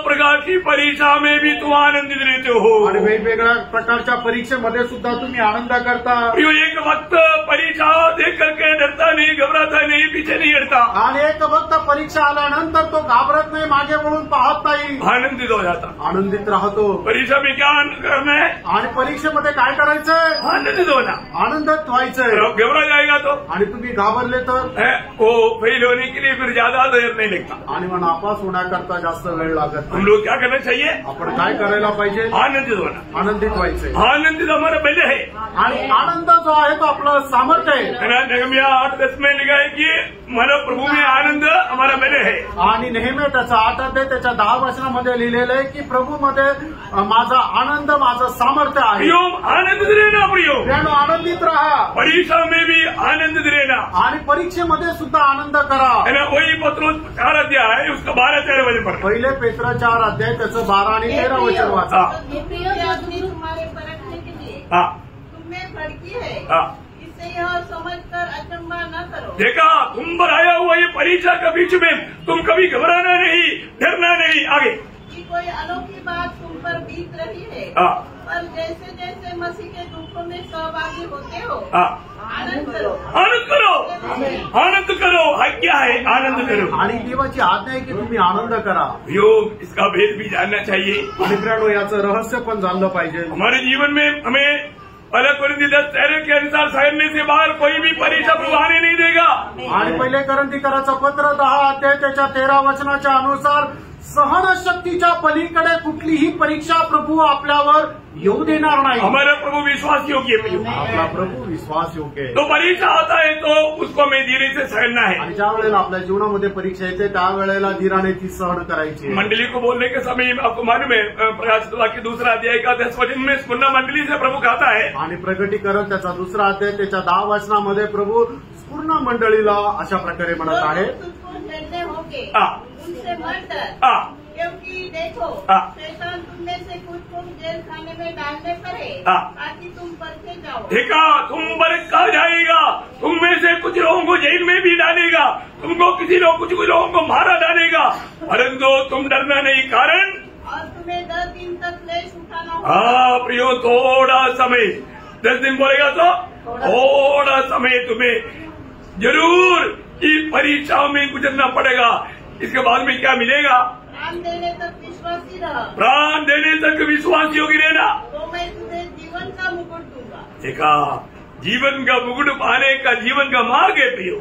प्रकार की परीक्षा में भी तुम आनंदित रहते हो। आणि वेगवेगळ्या प्रकारच्या परीक्षेमध्ये सुद्धा तुम्ही आनंद करता। एक वक्त परीक्षा देख करके डरता नहीं, घबराता नहीं, पीछे नहीं हटता। आणि एक वक्त परीक्षा आल्यानंतर तो घाबरत नाही, मागे वळून पाहत नाही, आनंदित हो जाता, आनंदित राहतो। परीक्षा में क्या करना है? आणि परीक्षेमध्ये काय करायचंय? आनंदित होना, आनंदित व्हायचंय। घबरा जाएगा तो आणि तुम्ही घाबरले तर वो फेल होने के लिए फिर ज्यादा देर नहीं लगता आणि मग नापास होण्याकरता जास्त वेळ लागत हम नाही। लोग क्या करना चाहिए? आपण काय करायला पाहिजे? आनंदित होना, आनंदित व्हायचंय। आनंदित हमारा बल है आणि आनंद जो आहे तो आपलं सामर्थ्य आहे। नहम्या 8:10 में लिखा है कि मानव प्रभु में आनंद हमारा बल है। आणि नेहमी त्याचा 8 अध्याय त्याच्या 10 वचनामध्ये लिहिलेलं आहे की प्रभूमध्ये माझा आनंद, माझं सामर्थ्य आहे। प्रियो, आनंदित रहना प्रियो, त्यानं आनंदित राहा, परीक्षा में भी आनंदित रहना, आणि परीक्षेमध्ये सुद्धा आनंद करा। वही पत्रोस 4 अध्याय है, उसका 12-13 वचन पढ़। पहिले पेत्र 4 अध्याय त्याचं 12 आणि 13 वचन वाचा। आदमी तुम्हारे परखने के लिए तुम्हें भड़की है, इससे यह समझकर अचंबा न करो। देखा, तुम पर आया हुआ ये परीक्षा के बीच में तुम कभी घबराना नहीं, डरना नहीं। आगे कि कोई अनोखी बात तुम पर बीत रही है, पर जैसे जैसे मसीह के दुखों में सहभागी होते हो आनंद करो, आनंद करो, आनंद करो। क्या है? आनंद करो। आणि देवाची आज्ञा आहे की तुम्ही आनंद करा। योग इसका भेद भी जानना चाहिए। आणि मित्रांनो, याचं रहस्य पण जाणलं पाहिजे। हमारे जीवन में हमें अलग कोरिन्थी 10:13 के अनुसार सहने से बाहर कोई भी परीक्षा प्रभु आने नहीं देगा। आणि पहिले कोरिन्थीकराचं पत्र 10 अध्याय त्याच्या 13 वचनाच्या अनुसार सहनशक्तीच्या पलीकडे कुठलीही परीक्षा प्रभू आपल्यावर येऊ देणार नाही। हमारा प्रभु विश्वास योग्य है, आपला प्रभू विश्वास योग्य आहे। तो परीक्षा आता है तो उसको हमें धीरे से सहना है। आणि ज्या वेळेला आपल्या जीवनामध्ये परीक्षा येते त्यावेळेला धीराने ती सहन करायची। मंडली को बोलने के समय आपको मालूम है, प्रकाशित वाक्य 2 अध्याय का 10 वचन में स्पूर्ण मंडली से प्रभु कहता है। आणि प्रकटीकरण त्याचा 2 अध्याय त्याच्या 10 वचनामध्ये प्रभु पूर्ण मंडळीला अशा प्रकारे म्हणत आहे, उनसे मत डर, क्योंकि देखो शैतान तुम में से कुछ को जेल खाने में डालने पर है ताकि तुम परखे जाओ। देखा, तुम परखा जाएगा, तुम में से कुछ लोगों को जेल में भी डालेगा, तुमको कुछ लोगों को मारा डालेगा, परंतु तुम डरना नहीं, कारण और तुम्हें 10 दिन तक क्लेश उठाना होगा। प्रियो, थोड़ा समय, 10 दिन बोलेगा तो थोड़ा समय तुम्हें जरूर इस परीक्षाओं में गुजरना पड़ेगा। इसके बाद में क्या मिलेगा? प्राण देने तक विश्वासी रह, प्राण देने तक विश्वास योग्य रहना, तो मैं तुम्हें जीवन का मुकुट दूंगा। देखा, जीवन का मुकुट पाने का जीवन का मार्ग है प्रियो।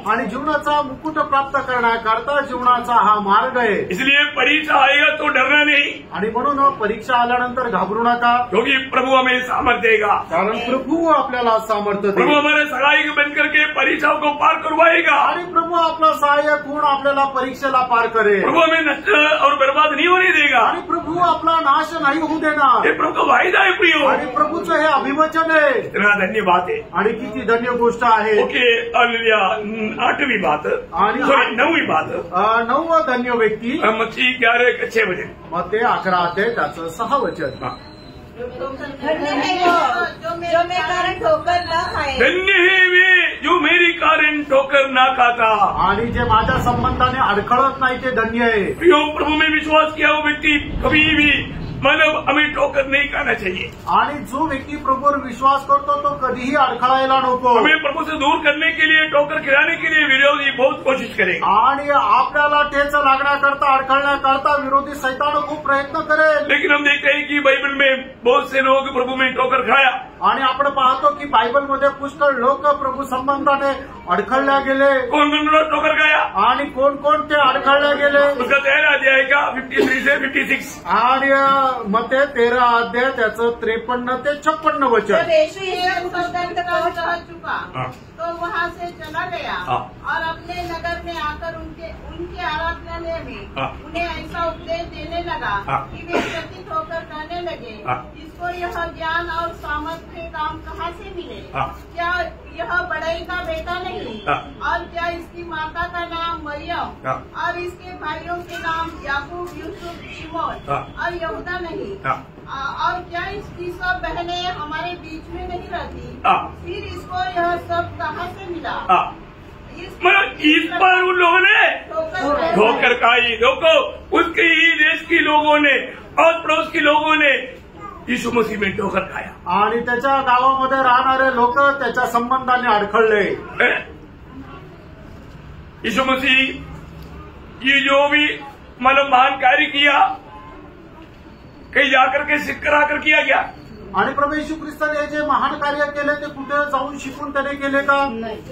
आणि जीवनाचा मुकुट प्राप्त करण्याकरता जीवनाचा हा मार्ग आहे. इसलिए परीक्षा आएगा तो डरना नहीं, आणि म्हणून परीक्षा आल्यानंतर घाबरू नका, क्योंकि प्रभु हमें सामर्थ्य देगा. कारण प्रभू आपल्याला सामर्थ्य प्रभु देईल हमारे सहायक बन करके परीक्षाओं को पार करवाएगा. आणि प्रभू आपला सहाय्यक होऊन आपल्याला परीक्षेला पार करेल प्रभु हमें नष्ट और बर्बाद नहीं होने देगा. आणि प्रभू आपला नाश नाही होऊ देणार. ये प्रभु का वायदा है प्रियो. आणि प्रभूचं हे अभिवचन आहे. इतना धन्यवाद है. आणि किती धन्य गोष्ट आहे. Okay, hallelujah. 8वीं बात आणि 9वीं बात, 9वा धन्य व्यक्ती मत्ती 11:6 मग ते 11 अध्याय त्याचं 6 वचन. धन्य है वो जो मैं कारण ठोकर न खाए. धन्य है वे जो मेरी कारण ठोकर ना खाता. आणि जे माझ्या संबंधाने अडखळत नाही ते धन्य आहे. प्रियो, प्रभु में विश्वास किया वो व्यक्ति कभी भी मतलब हमें ठोकर नहीं खाना चाहिए. आणि जो व्यक्ती प्रभूवर विश्वास करतो तो कधीही अडखळायला नको. हमें प्रभु से दूर करने के लिए, ठोकर खिलाने के लिए विरोधी बहुत कोशिश करेगा. आणि आपल्याला ठेच लागण्याकरता अडखळण्याकरता विरोधी सैतान खूप प्रयत्न करेल. लेकिन हम देखते हैं कि बाइबल में बहुत से लोग प्रभु में ठोकर खाया. आणि आपण पाहतो की बायबलमध्ये पुष्कळ लोक प्रभू संबंधाने अडखळल्या गेले. कौन कौन ठोकर खाया? आणि कोण कोण ते अडखळल्या गेले. उसका 13 अध्याय का 53 से 56. आणि मग ते 13 अध्याय त्याचं 53 ते 56 जब वचन. यीशु इस दृष्टांत को रह चुका तो वहाँ से चला गया और अपने नगर में आकर उनके आराधनालय में उन्हें ऐसा उपदेश देने लगा कि वे चकित होकर कहने लगे, इसको यह ज्ञान और सामर्थ्य काम कहाँ से मिले? क्या यह बड़ाई का बेटा नहीं? और क्या इसकी माता का नाम मरियम और इसके भाइयों के नाम याकूब, यूसुफ, शिमोन और यहूदा नहीं? और क्या इसकी सब बहनें हमारे बीच में नहीं रहती? फिर इसको यह सब कहाँ से मिला? मतलब इस पर उन लोगों ने ठोकर खाई. देखो, उसके ही देश के लोगों ने और पड़ोस के लोगों ने यीशु मसीह में ठोकर खाया. आणि त्याच्या गावामध्ये राहणारे लोक त्याच्या संबंधाने अडखळले. यीशु मसीह ये जो भी मतलब महान कार्य किया, कहीं जाकर के सिख कराकर किया गया. आणि प्रभू येशू ख्रिस्ताने जे महान कार्य केले ते कुठे जाऊन शिकून त्याने केले का?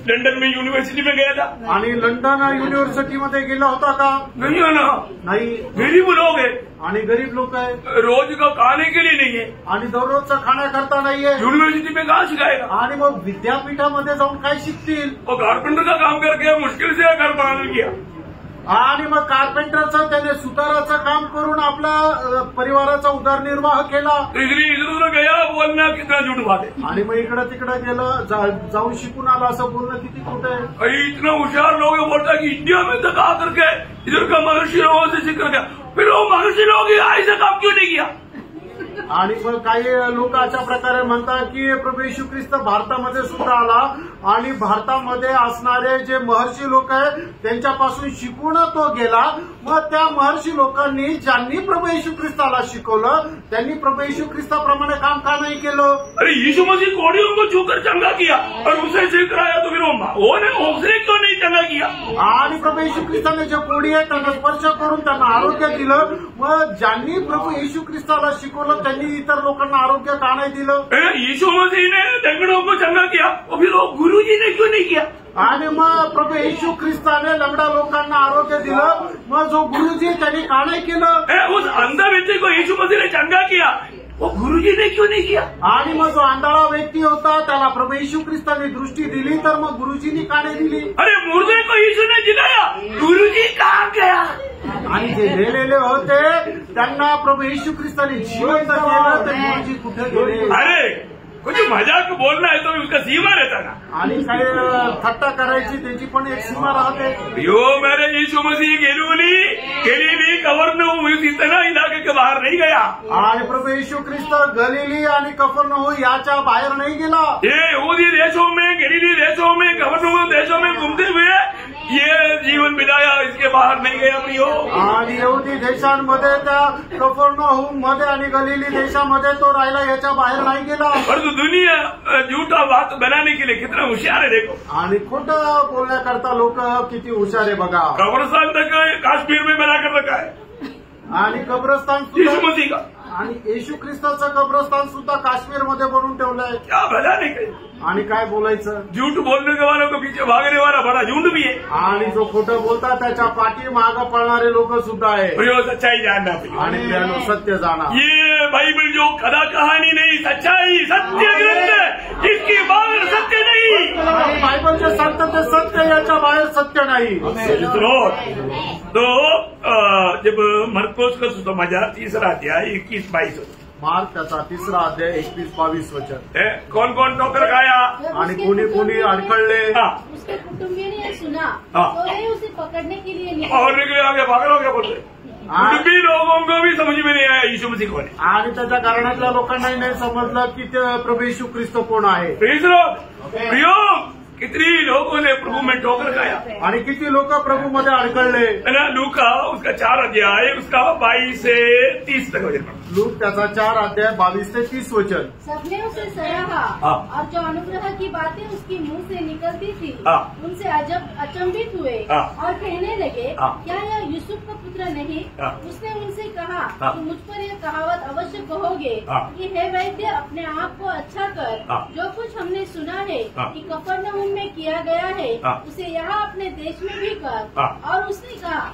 लंदन में यूनिवर्सिटी में गया था. आणि लंडन युनिव्हर्सिटीमध्ये गेला होता का? नहीं है ना. नाही. गरीब लोग है, आणि गरीब लोक आहे. रोज का खाने के लिए नहीं है. आणि दररोजचा खाण्याकरता नाहीये. यूनिवर्सिटी में कहाँ सिखाएगा? आणि मग विद्यापीठामध्ये जाऊन काय शिकतील? और कारपेंटर का काम करके मुश्किल से घर बनाने किया. आणि मग कार्पेंटरचं त्याने सुताराचं काम करून आपला परिवाराचा उदरनिर्वाह केला. इसलिए इधर उधर गया बोलना कितना झूठ बात है. आणि मग इकडं तिकडं गेलं, जाऊन शिकून आलं असं बोलणं किती खोटं आहे. इतना होशियार लोग बोलता कि इंडिया में तक आकर के इधर का महर्षि लोगों से जिक्र किया, फिर वो महर्षि लोग ऐसा काम क्यों नहीं किया? आणि मग काही लोक अशा प्रकारे म्हणतात की प्रभू येशू ख्रिस्त भारतामध्ये सुद्धा आला आणि भारतामध्ये असणारे जे महर्षी लोक आहेत त्यांच्यापासून शिकून तो गेला. मग त्या महर्षी लोकांनी ज्यांनी प्रभू येशू ख्रिस्ताला शिकवलं त्यांनी प्रभू येशू ख्रिस्ताप्रमाणे काम का नाही केलं? अरे यीशु मसीह कोड़ियों को छूकर चंगा किया और उसे सिर कराया, तो फिर उसने क्यों नहीं चंगा किया? आणि प्रभू येशू ख्रिस्ताने जे कोडी आहे त्यांना स्पर्श करून त्यांना आरोग्य दिलं. मग ज्यांनी प्रभू येशू ख्रिस्ताला शिकवलं त्यांनी इतर लोकांना आरोग्य का नाही दिलं? यीशु मसीह ने लंगड़ों को चंगा किया और फिर वो गुरुजी ने क्यों नहीं किया? आणि मग प्रभू येशू ख्रिस्ताने लंगडा लोकांना आरोग्य दिलं, मग जो गुरुजी त्यांनी का नाही केलं? उस अंधा व्यक्ति को यीशु मसीह ने चंगा किया, वो गुरुजी ने क्यों नहीं किया? आणि मग जो आंधळा व्यक्ती होता त्याला प्रभू येशू ख्रिस्ताने दृष्टी दिली, तर मग गुरुजींनी का नाही दिली? अरे मुर्दे को यीशु ने जिलाया, गुरुजी कहाँ गया? आणि जे मेलेले होते त्यांना प्रभु येशू ख्रिस्ताने जिवंत केलं, तर गुरुजी कुठे गेले? अरे कुछ मजाक बोलना है तो उसका सीमा रहता ना. आणि काही थट्टा करायची त्याची पण एक सीमा राहते. यो मेरे यीशु मसीह गलीली कफरनहूम इतना इलाके के बाहर नहीं गया. आणि प्रभु येशू ख्रिस्त गलीली आणि कफरनहूम याच्या बाहेर नाही गेला. ये यहूदी देशों में, गलीली देशों में, कफरनहूम देशों में घूमते हुए ये जीवन बिताया, इसके बाहर नहीं गया प्रियो. आणि यहूदी देशांमध्ये त्या कफरनहूम मध्ये आणि गलीली देशामध्ये तो राहिला, याच्या बाहेर नाही गेला. परंतु दुनिया झूठा बात बनाने के लिए कितना होशियार है देखो. आणि खोटं बोलण्याकरता लोक किती हुशार आहे बघा. कब्रस्तान तक काश्मीर में बना कर रखा है आणि कब्रस्तान यीशु मसीह का. आणि येशू ख्रिस्ताचं कब्रस्तान सुद्धा काश्मीरमध्ये बनवून ठेवलंय. क्या भला नहीं कहीं. आणि काय बोलायचं, झूठ बोलने के वालों को पीछे भागने वाला बड़ा झुंड भी है. आणि जो खोटं बोलतात त्याच्या पाठी मागं पळणारे लोक सुद्धा आहे. प्रियो सच्चाई जानना प्रियो. आणि प्रियानो सत्य जाणा. ये बाइबल जो कथा कहानी नहीं, सच्चाई सत्य ग्रंथ, इसकी बाहर सत्य नहीं. आणि बायबलचे सांगतात ते सत्य, याच्या बाहेर सत्य नाही. तो जब मरकोस का सुसमाचार 3रा अध्याय 21-22 मार्क त्याचा 3रा अध्याय 21-22 वचन. कौन कौन ठोकर खाया आणि कोणी कोणी अडखळले. उसके कुटुंबियों ने सुना हाँ। तो वे उसे पकड़ने के लिए निकले। और निकले आगे भाग रहा क्या बोलते. कुटुंबी लोगों को भी समझ में नहीं आया यीशु मसीह कौन है. आणि त्याच्या कारणातल्या लोकांनाही नाही समजलं की ते प्रभू येशू ख्रिस्त कोण आहे. प्रियो कितनी लोगों ने प्रभु में ठोकर खाया. आणि किती लोक प्रभू मध्ये अडकळले. लूका उसका 4 अध्याय उसका 22 से 30 तक वचन. लूक त्याचा 4 अध्याय 22 ते 30 वचन. सबने उसे सराहा हाँ। और जो अनुग्रह की बातें उसके मुंह से निकलती थी हाँ। उनसे अचंभित हुए हाँ। और कहने लगे हाँ। क्या यह यूसुफ का पुत्र नहीं. हाँ। उसने उनसे कहा हाँ। कि मुझ पर यह कहावत अवश्य कहोगे हाँ। कि हे वैद्य अपने आप को अच्छा कर. हाँ। जो कुछ हमने सुना है हाँ। कि कफरनहूम में किया गया है हाँ। उसे यहाँ अपने देश में भी कर. हाँ। और उसने कहा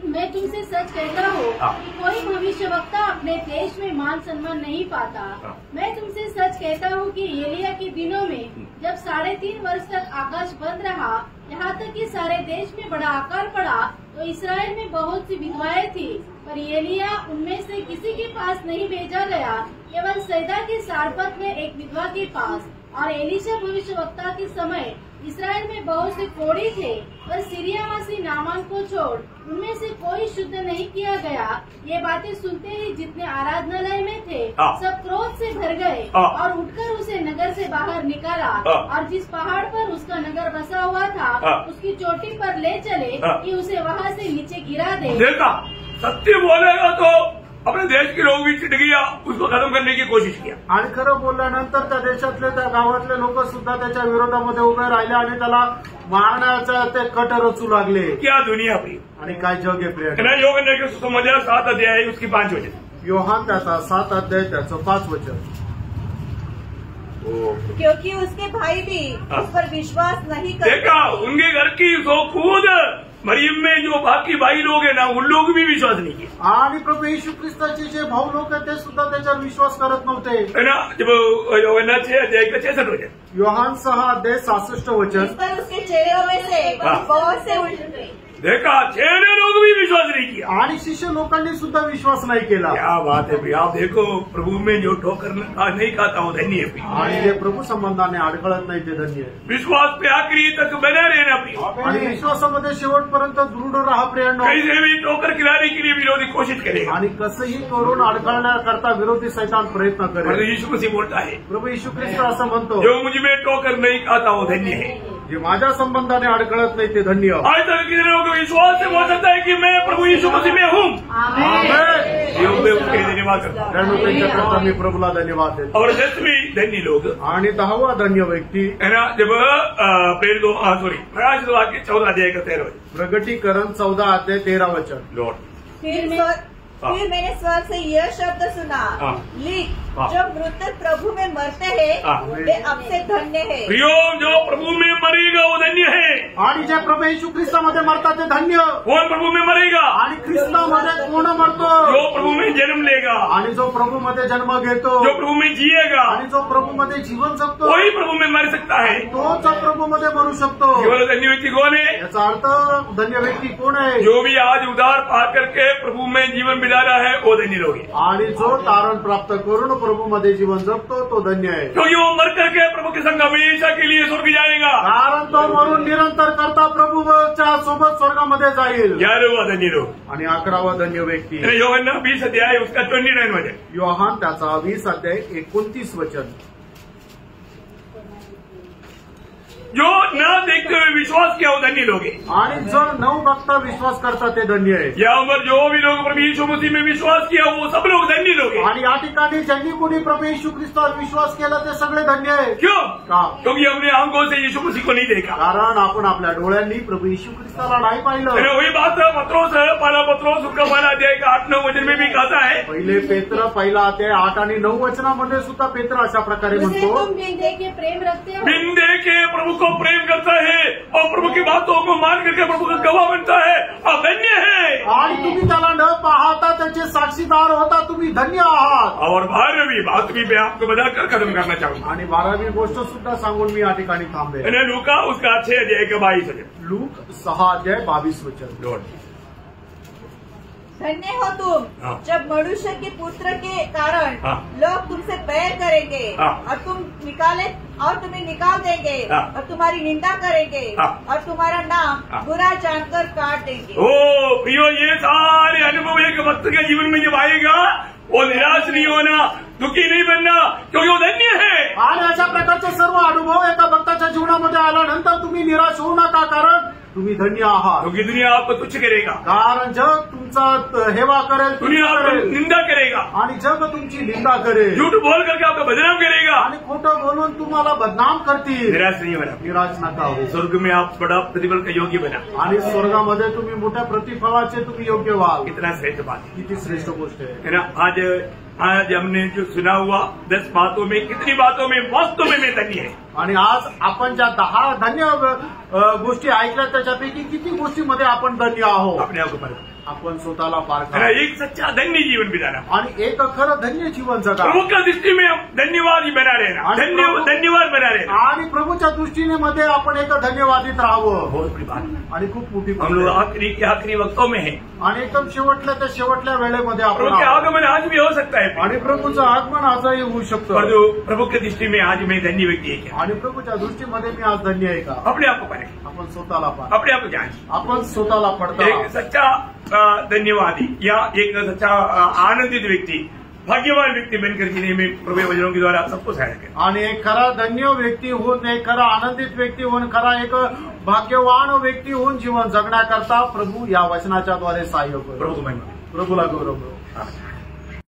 मैं तुमसे सच कहता हूँ हाँ। कि कोई भविष्यवक्ता अपने देश में मान सम्मान नहीं पाता. हाँ। मैं तुमसे सच कहता हूँ कि एलिया के दिनों में जब 3.5 वर्ष तक आकाश बंद रहा, यहाँ तक कि सारे देश में बड़ा आकार पड़ा, तो इसराइल में बहुत सी विधवाएं थी, पर एलिया उनमें से किसी के पास नहीं भेजा गया, केवल सैदा के सारपत में एक विधवा के पास. और एलीशा भविष्यवक्ता के समय इसराइल में बहुत से कोढ़ी थे, पर सीरियावासी नामान को छोड़ उनमें से कोई शुद्ध नहीं किया गया. ये बातें सुनते ही जितने आराधनालय में थे सब क्रोध से भर गए और उठकर उसे नगर से बाहर निकाला और जिस पहाड़ पर उसका नगर बसा हुआ था उसकी चोटी पर ले चले कि उसे वहाँ से नीचे गिरा दे. देखा, सत्य बोलेगा तो अपने देश के लोग भी चिट गया, उसको खत्म करने की कोशिश किया. आणि खरं बोलल्यानंतर त्या देशातले त्या गावातले लोक सुद्धा त्याच्या विरोधामध्ये उभे राहिले आणि त्याला मारण्याचा ते कट रचू लागले. क्या दुनिया प्रिय. आणि काय जग आहे प्रिय. योग के सुसमाचार 7 अध्याय उसकी 5 वचन. योहान त्याचा 7 अध्याय त्याचं 5 वचन. क्योंकि उसके भाई भी उस पर विश्वास नहीं करते. देखा, उनके घर की सो खुद मरियम में जो बाकी भाई लोग हैं ना, उन लोग भी विश्वास नहीं किया. आणि प्रभू येशू ख्रिस्ताचे जे भाऊ लोक आहेत ते सुद्धा त्याच्यावर विश्वास करत नव्हते. है ना. जब योहन्ना 6 अध्याय का 66 वचन. योहान 6 अध्याय 66 वचन. इस पर उसके चेहरों में से बहुत से उल्टे. देखा, 6 लोग भी विश्वास नहीं किया. आणि शिष्य लोकांनी सुद्धा विश्वास नाही केला. क्या बात है भैया. आप देखो, प्रभु में जो ठोकर नहीं खाता हूँ धन्य है. आणि जे प्रभू संबंधाने अडकळत नाही ते धन्य आहे. विश्वास पे आखिरी तक बने रहना प्रिय. आणि विश्वासामध्ये शेवटपर्यंत दृढ राहा प्रियांनो. कैसे भी ठोकर खिलाने के लिए विरोधी कोशिश करेगा. आणि कसंही करून अडकळण्याकरता विरोधी सैतान प्रयत्न और करेल. यीशु मसीह बोलता है, प्रभू येशू ख्रिस्त असं म्हणतो, जो मुझ में ठोकर नहीं खाता वो धन्य है. जे माझ्या संबंधाने अडकळत नाही ते धन्य. आज तक कितने लोगों को विश्वास से बोल सकता है कि मैं प्रभु यीशु मसीह में हूँ. योग में उनके धन्यवाद करता हूँ. त्यांच्याकरता मी प्रभूला धन्यवाद देतो. और 10वीं धन्य लोग आणि 10वा धन्य व्यक्ती है ना. जब प्रकाशित वाक्य 14 अध्याय का 13 वचन. प्रगटीकरण 14 अध्याय 13 वचन. लॉर्ड फिर मैंने स्वर से यह शब्द सुना, लिख, जो मृतक प्रभु में मरते हैं वे अब से धन्य है. प्रियो, जो प्रभु में मरेगा वो धन्य है. आणि जे प्रभू येशू ख्रिस्तामध्ये मरतात ते धन्य. कौन प्रभु में मरेगा. आणि ख्रिस्तामध्ये कोण मरतो. जो प्रभु में जन्म लेगा. आणि जो प्रभूमध्ये जन्म घेतो. जो प्रभु में जिएगा. आणि जो प्रभूमध्ये जीवन जगतो. वही प्रभु में मर सकता है. तोच प्रभूमध्ये मरू शकतो. केवल धन्य व्यक्ति कौन है. याचा अर्थ धन्य व्यक्ती कोण आहे. जो भी आज उद्धार पा करके प्रभु में जीवन बिता रहा है वो धन्य लोग हैं. आणि जो तारण प्राप्त करून प्रभूमध्ये जीवन जगतो तो धन्य आहे. क्योंकि वो मर करके प्रभु के संग हमेशा के लिए स्वर्ग जाएगा. कारण तो मरून निरंतर करता प्रभूच्या सोबत स्वर्गामध्ये जाईल. 11वां धन्य लोग. आणि 11वा धन्य व्यक्ती योहन्ना 20 अध्याय उसका 29 वचन. योहान त्याचा 20 अध्याय 29 वचन. जो न देखते हुए विश्वास किया वो धन्य लोग हैं। आणि जर न बघता विश्वास करतात ते धन्य आहे। या उम्र जो भी लोग प्रभु यीशु मसीह में विश्वास किया वो सब लोग धन्य लोग हैं। आणि या ठिकाणी ज्यांनी कोणी प्रभू येशू ख्रिस्तावर विश्वास केला ते सगळे धन्य आहे। क्यों? का? क्योंकि हमने आंखों से यीशु मसीह को नहीं देखा। कारण आपण आपल्या डोळ्यांनी प्रभू येशू ख्रिस्ताला नाही पाहिलं। वही बात पत्रोस पहला पत्रोस उसका पहला अध्याय का 8-9 वचन में भी कहता है। पहिले पेत्र पहिला अध्याय 8 आणि 9 वचनामध्ये सुद्धा पेत्र अशा प्रकारे उसे म्हणतो, तुम बिन देखे प्रेम रखते हो, बिन देखे प्रभु को प्रेम करता है और प्रभु की बातों को मान करके प्रभु का गवाह बनता है और धन्य है। आणि तुम्ही त्याला न पाहता त्याचे साक्षीदार होता, तुम्ही धन्य आहात। और 12वीं बात भी मैं आपको बताकर खत्म करना चाहूंगा। आणि 12वी गोष्ट सुद्धा सांगून मी या ठिकाणी थांबे। लूका उसका 6 अध्याय का 22 वचन। लूक 6 अध्याय 22 वचन। धन्य हो तुम जब मनुष्य के पुत्र के कारण लोग तुमसे बैर करेंगे और तुम्हें निकाल देंगे और तुम्हारी निंदा करेंगे और तुम्हारा नाम बुरा जानकर काट देंगे। ओ प्रियो, ये सारे अनुभव एक भक्त के जीवन में जब आएगा वो निराश नहीं होना, दुखी नहीं बनना, क्योंकि वो धन्य है। आणि अशा प्रकारचे सर्व अनुभव एका भक्ताच्या जीवनामध्ये आल्यानंतर तुम्ही निराश होऊ नका, कारण तुम्ही धन्य आहात। क्योंकि दुनिया आपको तुच्छ करेगा, कारण जग तुमचा हेवा करेल, दुनिया आपको निंदा करेगा आणि जग तुमची निंदा करेल, झूठ बोल करके आपको बदनाम करेगा आणि खोटं बोलून तुम्हाला बदनाम करतील। निराश नहीं होना, निराश नका हो। स्वर्ग में आप बड़ा प्रतिफल का योग्य बना आणि स्वर्गामध्ये तुम्ही मोठ्या प्रतिफलाचे तुम्ही योग्य व्हाल। कितना श्रेष्ठ बात किती श्रेष्ठ गोष्ट आहे है ना। आज हमने जो सुना हुआ 10 बातों में कितनी बातों में वास्तव में धन्य है। आणि आज आपण ज्या 10 धन्य गोष्टी ऐकल्या त्याच्यापैकी किती गोष्टीमध्ये आपण धन्य आहोत। अपने आप को परख, आपण स्वतःला पार है ना। करा एक सच्चा धन्य जीवन बिताना आणि एक खरं धन्य जीवन जगा प्रभु का दृष्टि में हम धन्यवाद ही बना रहना, धन्यवाद बना रहना। आणि प्रभूच्या दृष्टीने मध्ये आपण एक धन्यवादित राहावं। बहुत बड़ी बात। आणि खूप मोठी हम लोग गोष्ट आहे। आखिरी वक्तों में है। आणि एकदम शेवटल्या त्या शेवटल्या वेळेमध्ये आपण प्रभु के आहोत। आगमन आज भी हो सकता है, आणि प्रभूचं आगमन आजही होऊ पर शकतं। जो प्रभु की दृष्टि में आज मैं धन्य व्यक्ति है क्या? आणि प्रभूच्या दृष्टीमध्ये मी आज धन्य आहे का? अपने आप को पढ़े, आपण स्वतःला पार, अपने आप को जांच। आपण स्वतःला पडता। एक सच्चा धन्यवादी या एक सच्चा आनंदित व्यक्ति, भाग्यवान व्यक्ति बनकर जीने में प्रभु वचनों के द्वारा सबको सहायक है। आणि एक खरा धन्य व्यक्ती होऊन, एक खरा आनंदित व्यक्ती होऊन, खरा एक भाग्यवान व्यक्ती होऊन जीवन जगण्याकरता प्रभू या वचनाच्या द्वारे सहाय्य करू। प्रभु को महिमा। प्रभूला गौरव करू।